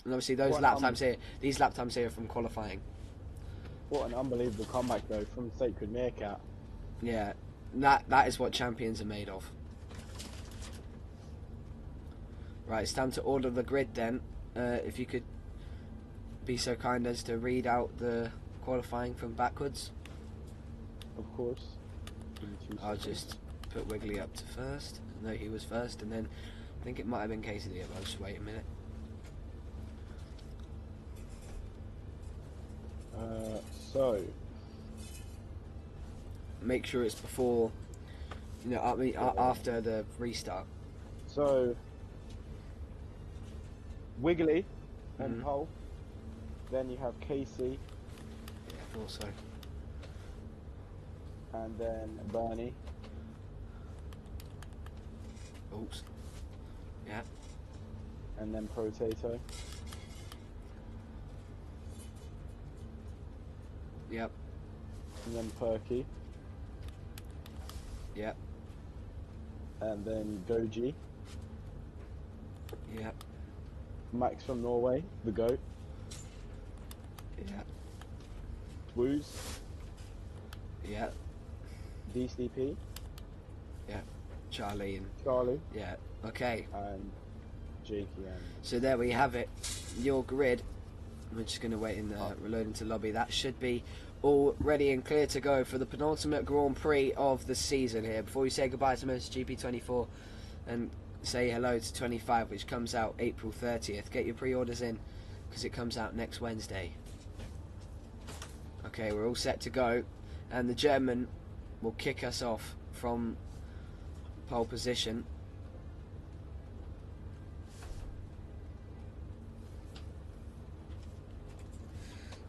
And obviously those lap times here, these lap times here are from qualifying. What an unbelievable comeback though from Sacred Meerkat. Yeah, that is what champions are made of. Right, it's time to order the grid then. If you could be so kind as to read out the qualifying from backwards. Of course. I'll just put Wiggly up to first. No, he was first, and then I think it might have been Quesadilla, but I'll just wait a minute. make sure it's before, you know, I mean, after the restart. So, Wiggly on pole. Then you have Casey. Yeah, also. And then Bernie. Oops. Yeah. And then Potato. Yep. And then Perky. Yep. And then Goji. Yep. Max from Norway, the GOAT. Yep. Woos. Yep. DCP. Yep. Charlie and Charlie. yeah. Okay. And Jakey and... So there we have it. Your grid. We're just going to wait in the reloading to lobby. That should be all ready and clear to go for the penultimate Grand Prix of the season here. Before we say goodbye to MotoGP 24 and say hello to 25, which comes out April 30th. Get your pre-orders in because it comes out next Wednesday. Okay, we're all set to go, and the German will kick us off from pole position.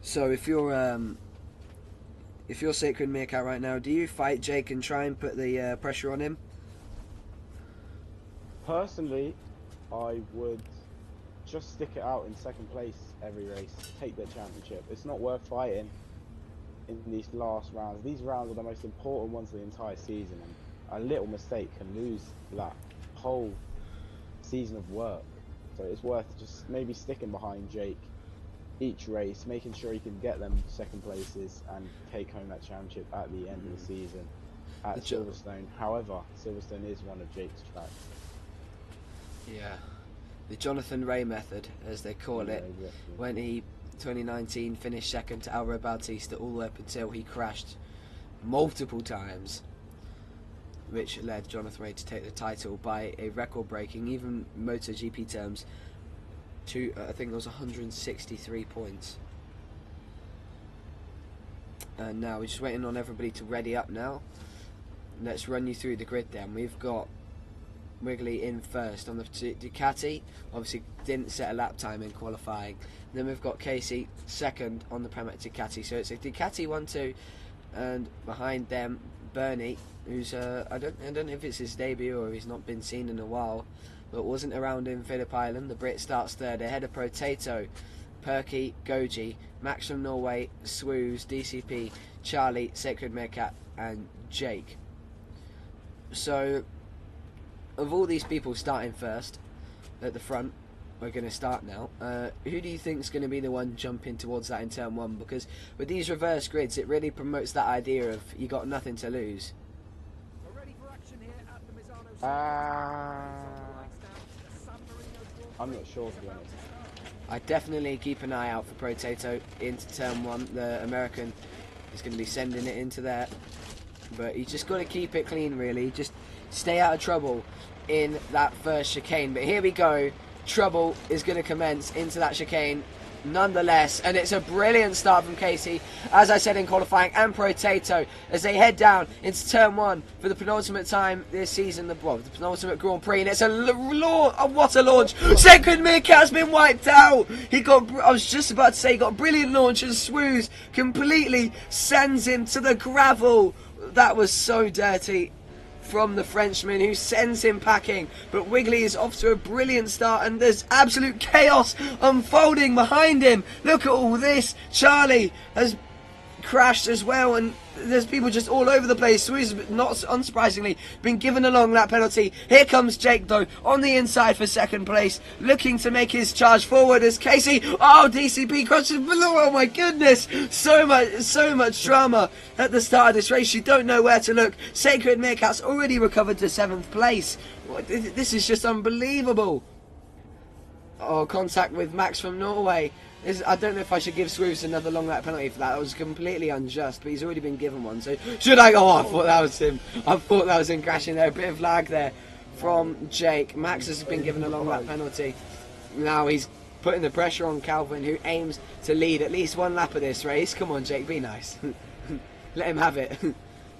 So if you're Sacred Meerkat right now, do you fight Jake and try and put the pressure on him? Personally, I would just stick it out in second place every race, take the championship. It's not worth fighting in these last rounds. These rounds are the most important ones of the entire season, and a little mistake can lose that whole season of work. So it's worth just maybe sticking behind Jake each race, making sure he can get them second places and take home that championship at the end of the season at Silverstone. However, Silverstone is one of Jake's tracks. Yeah, the Jonathan Ray method, as they call it, Exactly. when he 2019 finished second to Alvaro Bautista all the way up until he crashed multiple times, which led Jonathan Ray to take the title by a record-breaking, even MotoGP terms, to I think it was 163 points. And now we're just waiting on everybody to ready up now. Let's run you through the grid then. We've got Wiggly in first on the Ducati, obviously didn't set a lap time in qualifying. Then we've got Casey second on the Pramac Ducati, so it's a Ducati 1-2, and behind them Bernie, who's I don't know if it's his debut or he's not been seen in a while, but wasn't around in Phillip Island. The Brit starts third ahead of Potato, Perky, Goji, Max from Norway, Swoos, DCP, Charlie, Sacred Meerkat and Jake. So of all these people starting first at the front, we're going to start now. Who do you think is going to be the one jumping towards that in turn one? Because with these reverse grids, it really promotes that idea of you got nothing to lose. I'm not sure, to be honest. I definitely keep an eye out for Potato into turn one. The American is going to be sending it into there, but you just got to keep it clean, really. Just stay out of trouble in that first chicane. But here we go. Trouble is going to commence into that chicane nonetheless, and it's a brilliant start from Casey, as I said in qualifying, and Potato as they head down into turn one for the penultimate time this season, the penultimate Grand Prix, and it's what a launch. Sacred Meerkat has been wiped out. I was just about to say, he got a brilliant launch, and Swoos completely sends him to the gravel. That was so dirty from the Frenchman, who sends him packing. But Wiggly is off to a brilliant start, and there's absolute chaos unfolding behind him. Look at all this. Charlie has crashed as well, and there's people just all over the place. So he's not unsurprisingly been given a long lap penalty. Here comes Jake though on the inside for second place, looking to make his charge forward as Casey, DCP crashes below. Oh my goodness, so much drama at the start of this race. You don't know where to look. Sacred Meerkat's already recovered to 7th place. This is just unbelievable. Contact with Max from Norway. I don't know if I should give Swoos another long lap penalty for that. That was completely unjust, but he's already been given one. So should I go? I thought that was him. I thought that was him crashing there. A bit of lag there from Jake. Max has been given a long lap penalty. Now he's putting the pressure on Calvin, who aims to lead at least one lap of this race. Come on, Jake, be nice. Let him have it.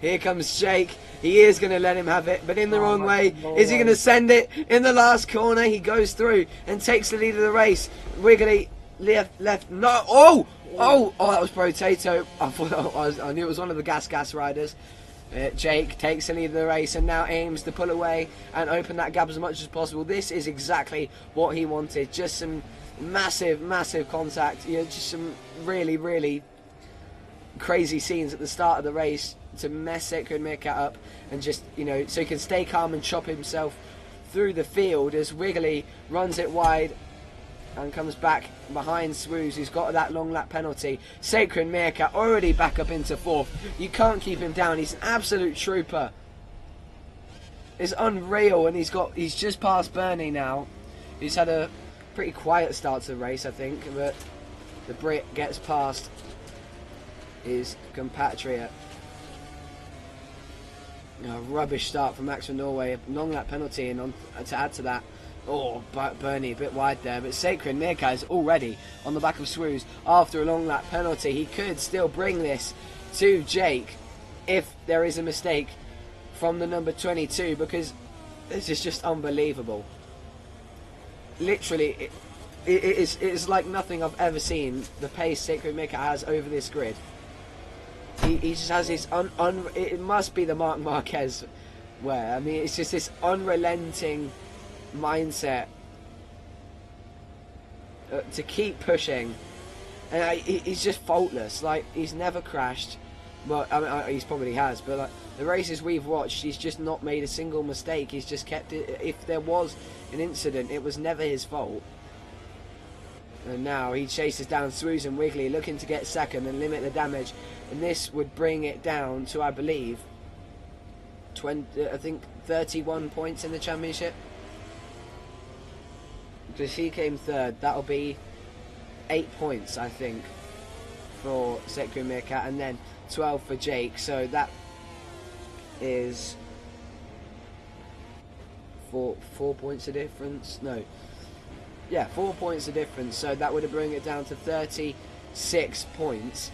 Here comes Jake. He is going to let him have it, but in the wrong way. Is he going to send it? In the last corner, he goes through and takes the lead of the race. Wiggly, left. No. Oh, that was Potato. I knew it was one of the gas riders. Jake takes the lead of the race and now aims to pull away and open that gap as much as possible. This is exactly what he wanted. Just some massive contact. You know, just some really crazy scenes at the start of the race to mess Sacred Meerkat up, and just, you know, so he can stay calm and chop himself through the field as Wiggly runs it wide and comes back behind Swoos, who's got that long lap penalty. Sacred Meerkat already back up into 4th. You can't keep him down. He's an absolute trooper. It's unreal, and he's just past Bernie now. He's had a pretty quiet start to the race, I think, but the Brit gets past his compatriot. A rubbish start from Max from Norway. A long lap penalty, and to add to that, Bernie a bit wide there. But Sacred Meerkat is already on the back of Swoos after a long lap penalty. He could still bring this to Jake if there is a mistake from the number 22, because this is just unbelievable. Literally, it is like nothing I've ever seen. The pace Sacred Meerkat has over this grid. He just has this it must be the Marc Marquez wear. I mean, it's just this unrelenting mindset to keep pushing, and he's just faultless. Like, he's never crashed. Well, I mean, he's probably has, but like the races we've watched, he's just not made a single mistake. He's just kept it. If there was an incident, it was never his fault. And now he chases down Swoos and Wiggly, looking to get second and limit the damage. And this would bring it down to, I believe, 31 points in the championship. Because he came third, that'll be 8 points, I think, for Sacred Meerkat, and then 12 for Jake. So that is four points of difference. No. Yeah, 4 points of difference, so that would bring it down to 36 points.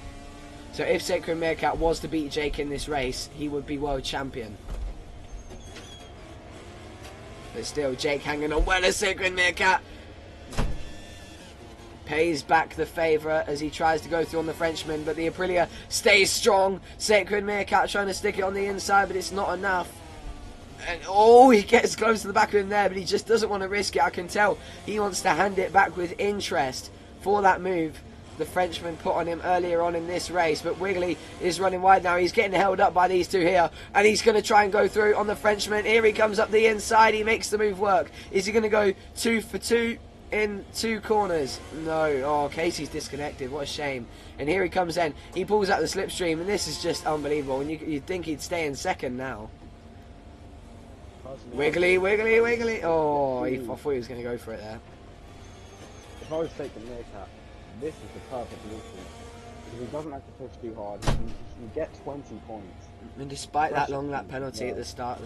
So if Sacred Meerkat was to beat Jake in this race, he would be world champion. But still, Jake hanging on well as Sacred Meerkat pays back the favour as he tries to go through on the Frenchman, but the Aprilia stays strong. Sacred Meerkat trying to stick it on the inside, but it's not enough. And he gets close to the back of him there, but he just doesn't want to risk it. I can tell he wants to hand it back with interest for that move the Frenchman put on him earlier on in this race. But Wiggly is running wide now. He's getting held up by these two here, and he's going to try and go through on the Frenchman. Here he comes up the inside. He makes the move work. Is he going to go 2 for 2 in 2 corners? No. Casey's disconnected. What a shame. And here he comes in. He pulls out the slipstream, and this is just unbelievable. And you'd think he'd stay in second now. Wiggly. I thought he was going to go for it there. If I was taking Meerkat, this is the perfect position, because he doesn't have to push too hard. He can get 20 points. And despite that long lap penalty at the start,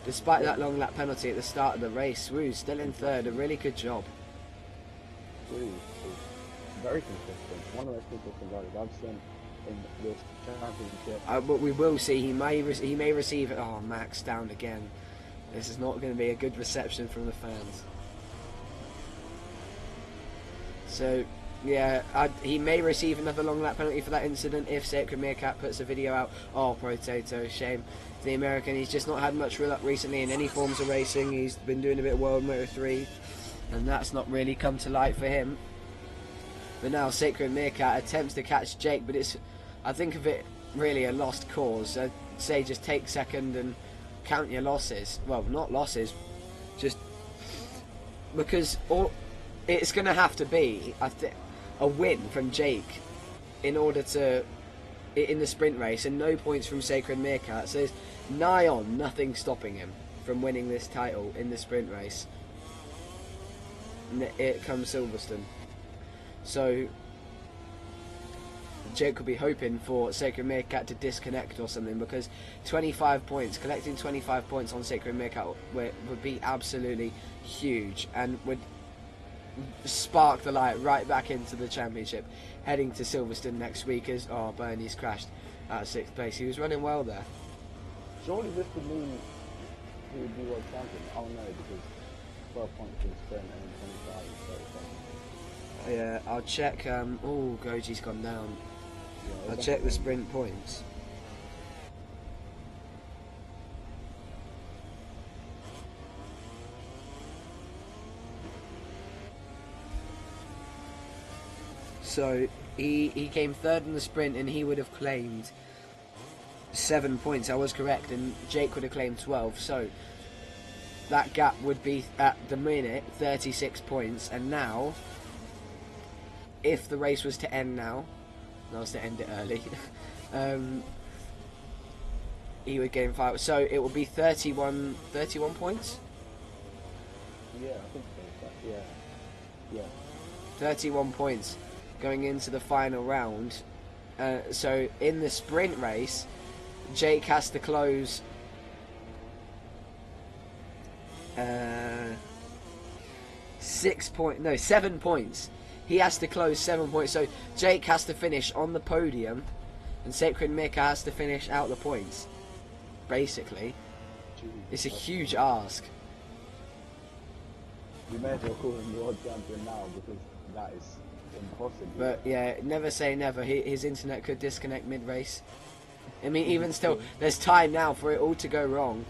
despite that long lap penalty at the start of the race, Swoos still in third. A really good job. Swoos is very consistent. One of those consistent riders I've seen in this championship. But we will see. He may receive it. Oh, Max down again. This is not going to be a good reception from the fans. So, yeah, he may receive another long lap penalty for that incident if Sacred Meerkat puts a video out. Oh, Potato, shame. The American, he's just not had much luck recently in any forms of racing. He's been doing a bit of World Moto 3, and that's not really come to light for him. But now Sacred Meerkat attempts to catch Jake, but I think of it really a lost cause. I'd say just take second and count your losses. Well, not losses, just because it's going to have to be a win from Jake in order to, in the sprint race, and no points from Sacred Meerkat. So there's nigh on nothing stopping him from winning this title in the sprint race. And it comes Silverstone. So Jake could be hoping for Sacred Meerkat to disconnect or something, because 25 points, collecting 25 points on Sacred Meerkat would be absolutely huge, and would spark the light right back into the championship, heading to Silverstone next week as Bernie's crashed. at 6th place. He was running well there. Surely this would mean he would be world champion. Oh no, because 12 points in sprint and then 25 in straight run. Yeah, I'll check. Oh, Goji's gone down. Yeah, I'll check the sprint points. So he came 3rd in the sprint, and he would have claimed 7 points. I was correct, and Jake would have claimed 12. So that gap would be at the minute 36 points. And now, if the race was to end now, that was to end it early, he would gain 5. So it will be 31 points. Yeah, I think so. But yeah. 31 points going into the final round. So in the sprint race, Jake has to close 7 points. He has to close 7 points. So Jake has to finish on the podium, and Sacred Mika has to finish out the points. Basically, it's a huge ask. You may as well call him world champion now, because that is impossible. But yeah, never say never. His internet could disconnect mid-race. I mean, even still, there's time now for it all to go wrong.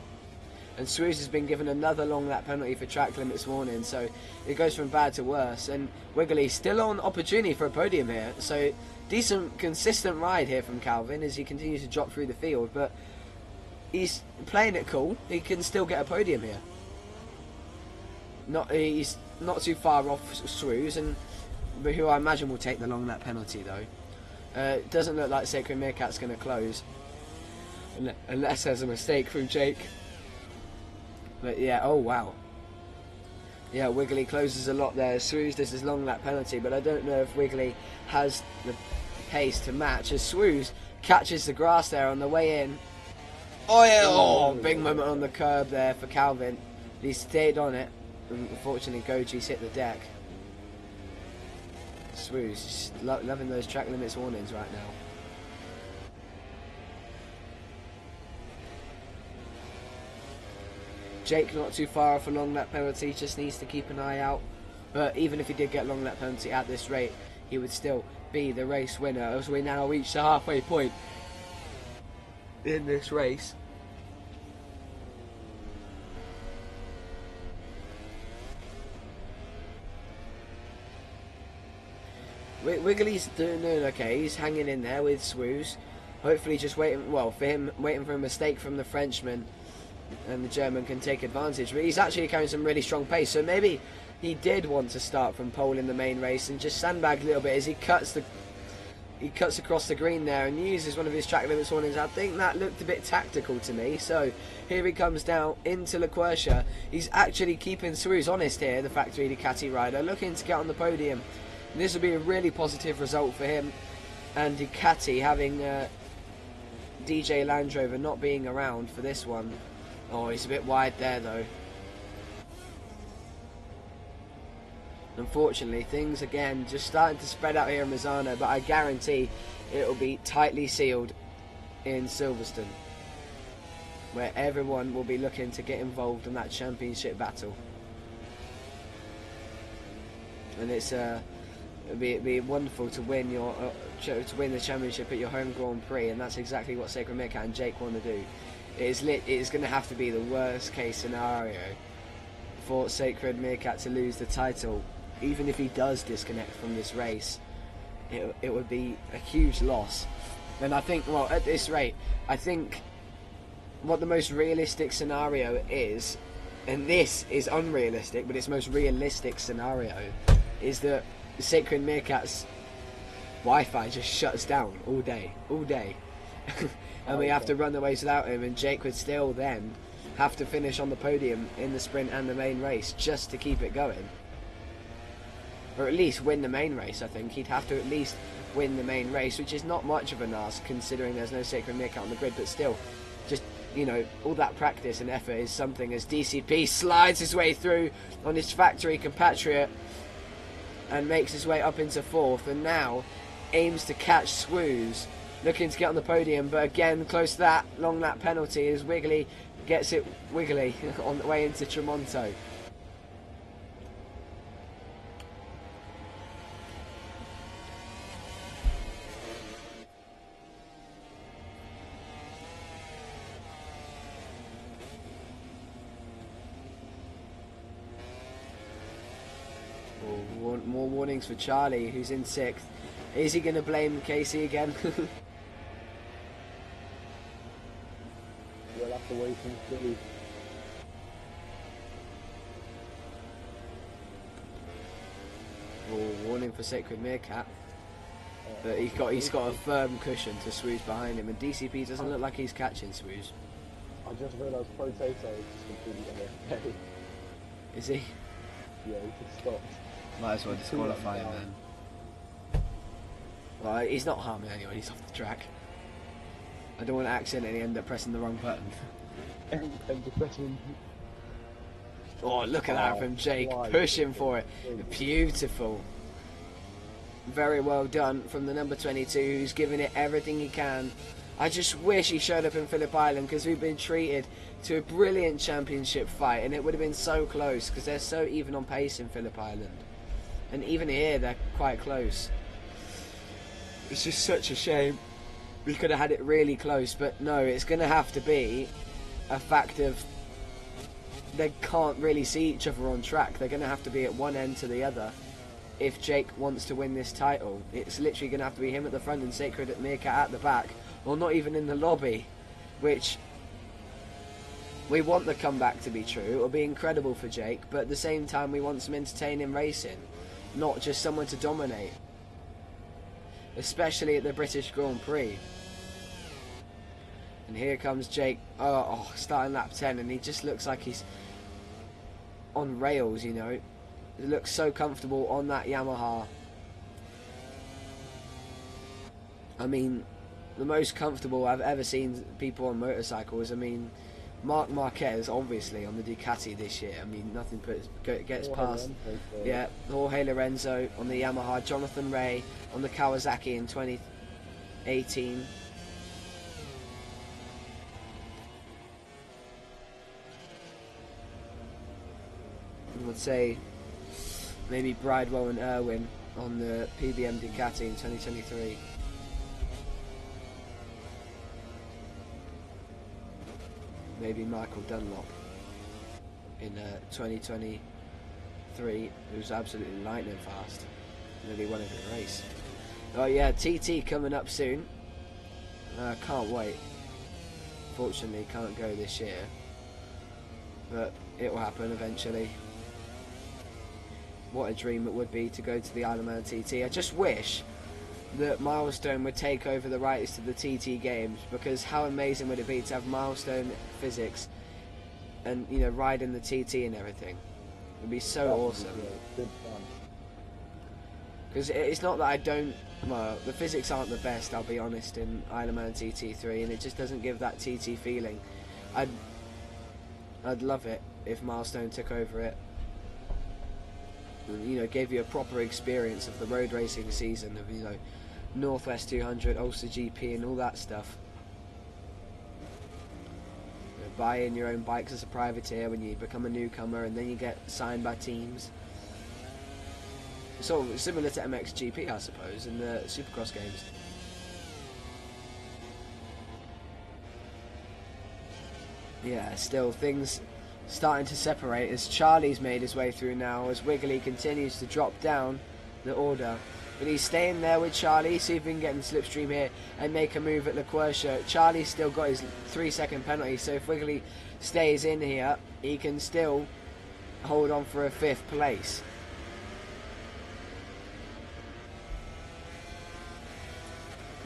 And Swoosh has been given another long lap penalty for track limits warning, so it goes from bad to worse. And Wiggly still on opportunity for a podium here, so decent, consistent ride here from Calvin as he continues to drop through the field. But he's playing it cool. He can still get a podium here. He's not too far off Swoosh, but who I imagine will take the long lap penalty though. It doesn't look like Sacred Meerkat's going to close, unless there's a mistake from Jake. But yeah, oh wow. Yeah, Wiggly closes a lot there. Swoosh does his long lap penalty, but I don't know if Wiggly has the pace to match as Swoosh catches the grass there on the way in. Oh yeah, oh, big moment on the curb there for Calvin. He stayed on it. Unfortunately, Goji's hit the deck. Swoosh, just loving those track limits warnings right now. Jake not too far off a long lap penalty, just needs to keep an eye out. But even if he did get long lap penalty at this rate, he would still be the race winner, as we now reach the halfway point in this race. Wiggly's doing okay. He's hanging in there with Swoosh. Hopefully just waiting, well, for him, waiting for a mistake from the Frenchman, and the German can take advantage. But he's actually carrying some really strong pace, so maybe he did want to start from pole in the main race and just sandbag a little bit as he cuts across the green there and uses one of his track limits warnings. I think that looked a bit tactical to me. So here he comes down into LaQuercia. He's actually keeping Swoosh honest here, the Factory Ducati rider, looking to get on the podium. And this will be a really positive result for him and Ducati, having DJ Land Rover not being around for this one. Oh, he's a bit wide there though. Unfortunately, things again just starting to spread out here in MISANO, but I guarantee it will be tightly sealed in Silverstone, where everyone will be looking to get involved in that championship battle. And it's it'd be wonderful to win the championship at your home Grand Prix, and that's exactly what Sacred Meerkat and Jake want to do. It's going to have to be the worst case scenario for Sacred Meerkat to lose the title. Even if he does disconnect from this race, it would be a huge loss. And I think, well, at this rate, I think what the most realistic scenario is, and this is unrealistic, but its most realistic scenario, is that Sacred Meerkat's Wi-Fi just shuts down all day. And we have to run the race without him, and Jake would still then have to finish on the podium in the sprint and the main race just to keep it going. Or at least win the main race. I think he'd have to at least win the main race, which is not much of an ask considering there's no Sacred Meerkat on the grid, but still, just, you know, all that practice and effort is something as DCP slides his way through on his factory compatriot and makes his way up into 4th, and now aims to catch Swoosh looking to get on the podium, but again, close to that long lap penalty as Wiggly gets it wiggly on the way into Tremonto. More warnings for Charlie, who's in 6th. Is he going to blame Casey again? We'll have to wait and see. Warning for Sacred Meerkat. But he's got a firm cushion to Swooze behind him, and DCP doesn't look like he's catching Swooze. I just realised Potato is just completely okay. Is he? Yeah, he just stopped. Might as well disqualify him then. Well, he's not harming anyone, he's off the track. I don't want to accidentally end up pressing the wrong button. Oh, look at that from Jake, pushing for it. Beautiful. Very well done from the number 22, who's giving it everything he can. I just wish he showed up in Phillip Island, because we've been treated to a brilliant championship fight, and it would have been so close, because they're so even on pace in Phillip Island. And even here, they're quite close. It's just such a shame. We could have had it really close, but no, it's going to have to be a fact of they can't really see each other on track. They're going to have to be at one end to the other if Jake wants to win this title. It's literally going to have to be him at the front and Sacred Meerkat at the back, or not even in the lobby, which we want the comeback to be true. It'll be incredible for Jake, but at the same time we want some entertaining racing, not just someone to dominate, especially at the British Grand Prix. And here comes Jake, starting lap 10, and he just looks like he's on rails, you know. He looks so comfortable on that Yamaha. I mean, the most comfortable I've ever seen people on motorcycles. I mean, Marc Marquez, obviously, on the Ducati this year. I mean, nothing gets past. Yeah, Jorge Lorenzo on the Yamaha, Jonathan Ray on the Kawasaki in 2018. I would say maybe Bridewell and Irwin on the PBM Ducati in 2023. Maybe Michael Dunlop in 2023, who's absolutely lightning fast. Nearly won every race. Oh yeah, TT coming up soon. Can't wait. Fortunately, can't go this year, but it will happen eventually. What a dream it would be to go to the Isle of Man TT. I just wish that Milestone would take over the rights to the TT games, because how amazing would it be to have Milestone physics and, you know, ride in the TT and everything. It would be so awesome. Because it's not that I don't, well, the physics aren't the best, I'll be honest, in Isle of Man TT3, and it just doesn't give that TT feeling. I'd love it if Milestone took over it. You know, gave you a proper experience of the road racing season of, you know, Northwest 200, Ulster GP and all that stuff. You know, buy in your own bikes as a privateer when you become a newcomer, and then you get signed by teams. Sort of similar to MXGP, I suppose, in the Supercross games. Yeah, still things starting to separate as Charlie's made his way through now, as Wiggly continues to drop down the order. But he's staying there with Charlie, see if we can get in slipstream here and make a move at Leclerc. Charlie's still got his 3-second penalty, so if Wiggly stays in here, he can still hold on for a 5th place.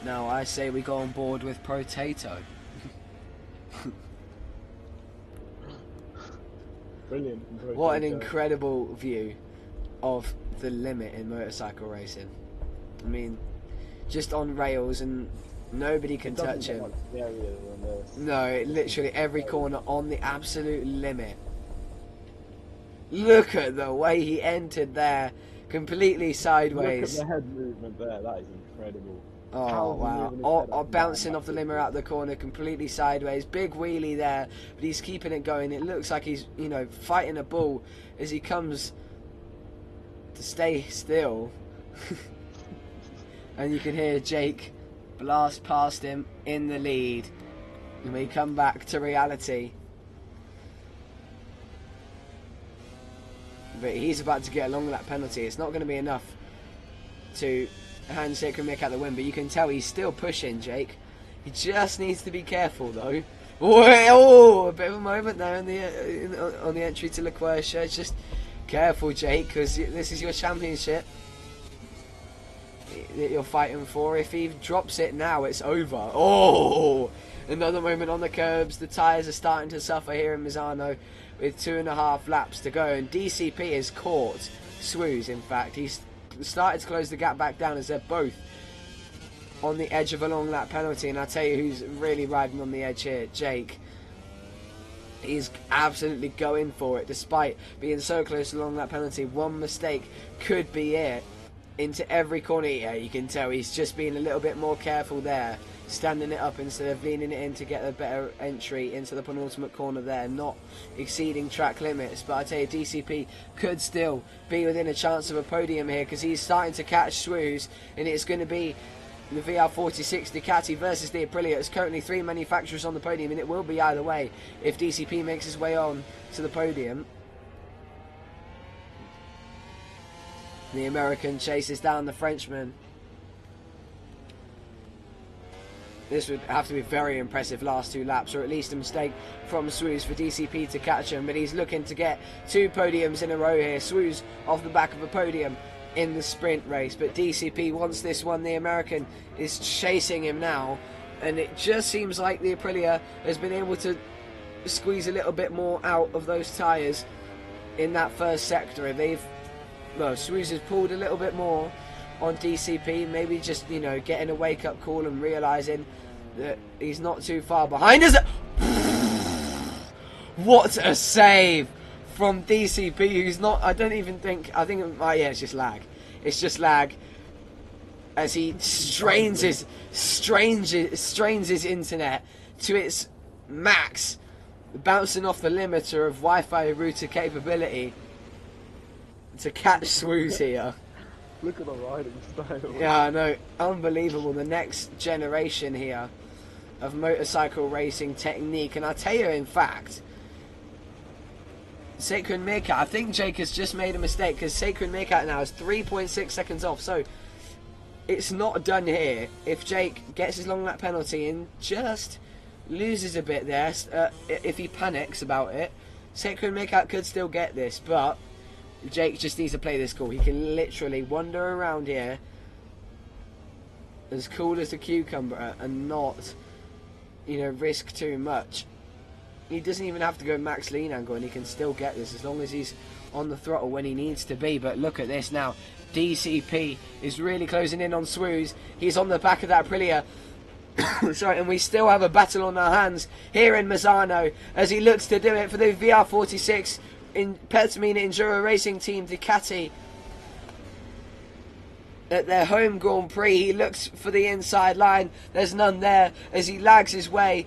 Now I say we go on board with Potato. Brilliant. What an incredible view of the limit in motorcycle racing. I mean, just on rails, and nobody can touch him. No, literally every corner on the absolute limit. Look at the way he entered there, completely sideways. Look at the head movement there. That is incredible. Oh, wow. Bouncing off the limber out the corner, completely sideways. Big wheelie there, but he's keeping it going. It looks like he's, you know, fighting a bull as he comes to stay still. And you can hear Jake blast past him in the lead. And we come back to reality. But he's about to get a long lap penalty. It's not going to be enough to hand Seiko Mick out the win, but you can tell he's still pushing, Jake. He just needs to be careful, though. Oh, a bit of a moment there on the entry to LaQuercia. Just careful, Jake, because this is your championship that you're fighting for. If he drops it now, it's over. Oh, another moment on the curbs. The tyres are starting to suffer here in Misano with 2.5 laps to go, and DCP has caught Swooz. In fact, he's started to close the gap back down as they're both on the edge of a long lap penalty. And I'll tell you who's really riding on the edge here, Jake. He's absolutely going for it despite being so close to a long lap penalty. One mistake could be it into every corner. Yeah, you can tell he's just being a little bit more careful there, standing it up instead of leaning it in to get a better entry into the penultimate corner there, not exceeding track limits. But I tell you, DCP could still be within a chance of a podium here, because he's starting to catch Swooz, and it's going to be the VR46 Ducati versus the Aprilia. It's currently 3 manufacturers on the podium, and it will be either way if DCP makes his way on to the podium. The American chases down the Frenchman. This would have to be very impressive last 2 laps, or at least a mistake from Swooz for DCP to catch him. But he's looking to get 2 podiums in a row here. Swooz off the back of a podium in the sprint race, but DCP wants this one. The American is chasing him now, and it just seems like the Aprilia has been able to squeeze a little bit more out of those tyres in that first sector. Swooz has pulled a little bit more on DCP, maybe just, you know, getting a wake-up call and realising that he's not too far behind us. What a save from DCP, who's not, I think it's just lag. It's just lag as he strains his internet to its max, bouncing off the limiter of Wi-Fi router capability to catch Swooz here. Look at the riding style. Yeah, I know. Unbelievable. The next generation here of motorcycle racing technique. And I tell you, in fact, Seiko Mick, I think Jake has just made a mistake, because Seiko Mick now is 3.6 seconds off. So it's not done here. If Jake gets his long lap penalty and just loses a bit there, if he panics about it, Seiko Mick could still get this. But Jake just needs to play this cool. He can literally wander around here as cool as a cucumber and not, you know, risk too much. He doesn't even have to go max lean angle, and he can still get this as long as he's on the throttle when he needs to be. But look at this now. DCP is really closing in on Swooz. He's on the back of that Aprilia. Sorry, and we still have a battle on our hands here in Misano as he looks to do it for the VR46 in Pertamina Enduro Racing Team Ducati at their home Grand Prix. He looks for the inside line. There's none there as he lags his way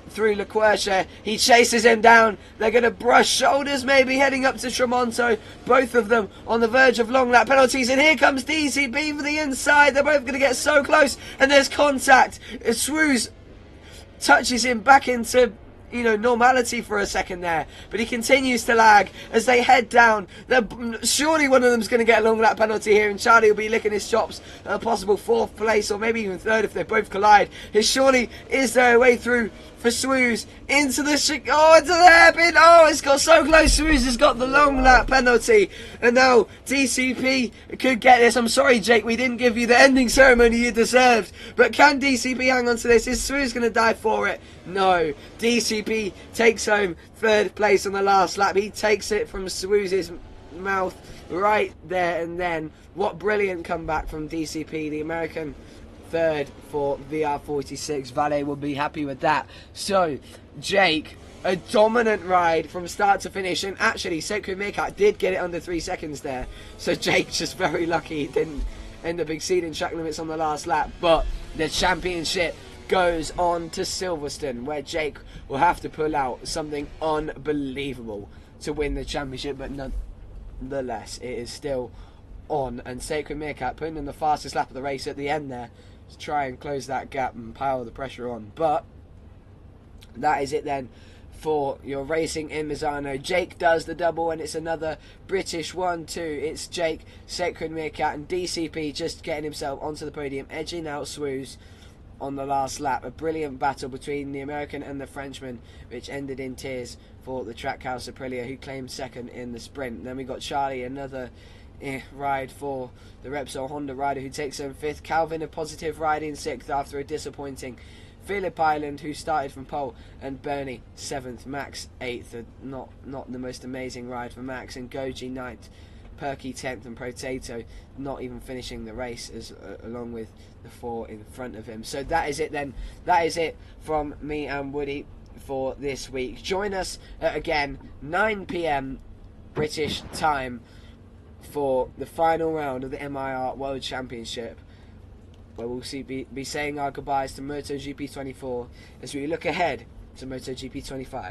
through LaQuercia. He chases him down. They're going to brush shoulders, maybe heading up to Tramonto. Both of them on the verge of long lap penalties. And here comes DCP for the inside. They're both going to get so close. And there's contact. Swooz touches him back into, you know, normality for a second there, but he continues to lag as they head down. Surely one of them's going to get a long lap penalty here, and Charlie will be licking his chops at a possible 4th place, or maybe even 3rd if they both collide. Surely is there a way through for Swooz into the into the hairpin? Oh, it's got so close. Swooz has got the long lap penalty, and now DCP could get this. I'm sorry, Jake, we didn't give you the ending ceremony you deserved, but can DCP hang on to this? Is Swooz going to die for it? No. DCP takes home 3rd place on the last lap. He takes it from Swooz's mouth right there and then. What brilliant comeback from DCP. The American third for VR46. Vale will be happy with that. So, Jake, a dominant ride from start to finish, and actually Sekou Meerkat did get it under 3 seconds there, so Jake's just very lucky he didn't end up exceeding track limits on the last lap. But the championship goes on to Silverstone, where Jake will have to pull out something unbelievable to win the championship, but nonetheless it is still on, and Sekou Meerkat putting in the fastest lap of the race at the end there to try and close that gap and pile the pressure on. But that is it then for your racing in Misano. Jake does the double, and it's another British 1-2. It's Jake, Sekou Meerkat and DCP just getting himself onto the podium, edging out Swooze on the last lap. A brilliant battle between the American and the Frenchman, which ended in tears for the Trackhouse Aprilia, who claimed second in the sprint. Then we got Charlie, another ride for the Repsol Honda rider, who takes home fifth. Calvin, a positive ride in sixth after a disappointing Phillip Island, who started from pole, and Bernie seventh, Max eighth. Not the most amazing ride for Max, and Goji ninth, Perky 10th, and Potato not even finishing the race along with the four in front of him. So that is it then. That is it from me and Woody for this week. Join us at, again, 9 PM British time for the final round of the M.I.R World Championship, where we'll be saying our goodbyes to MotoGP 24 as we look ahead to MotoGP 25.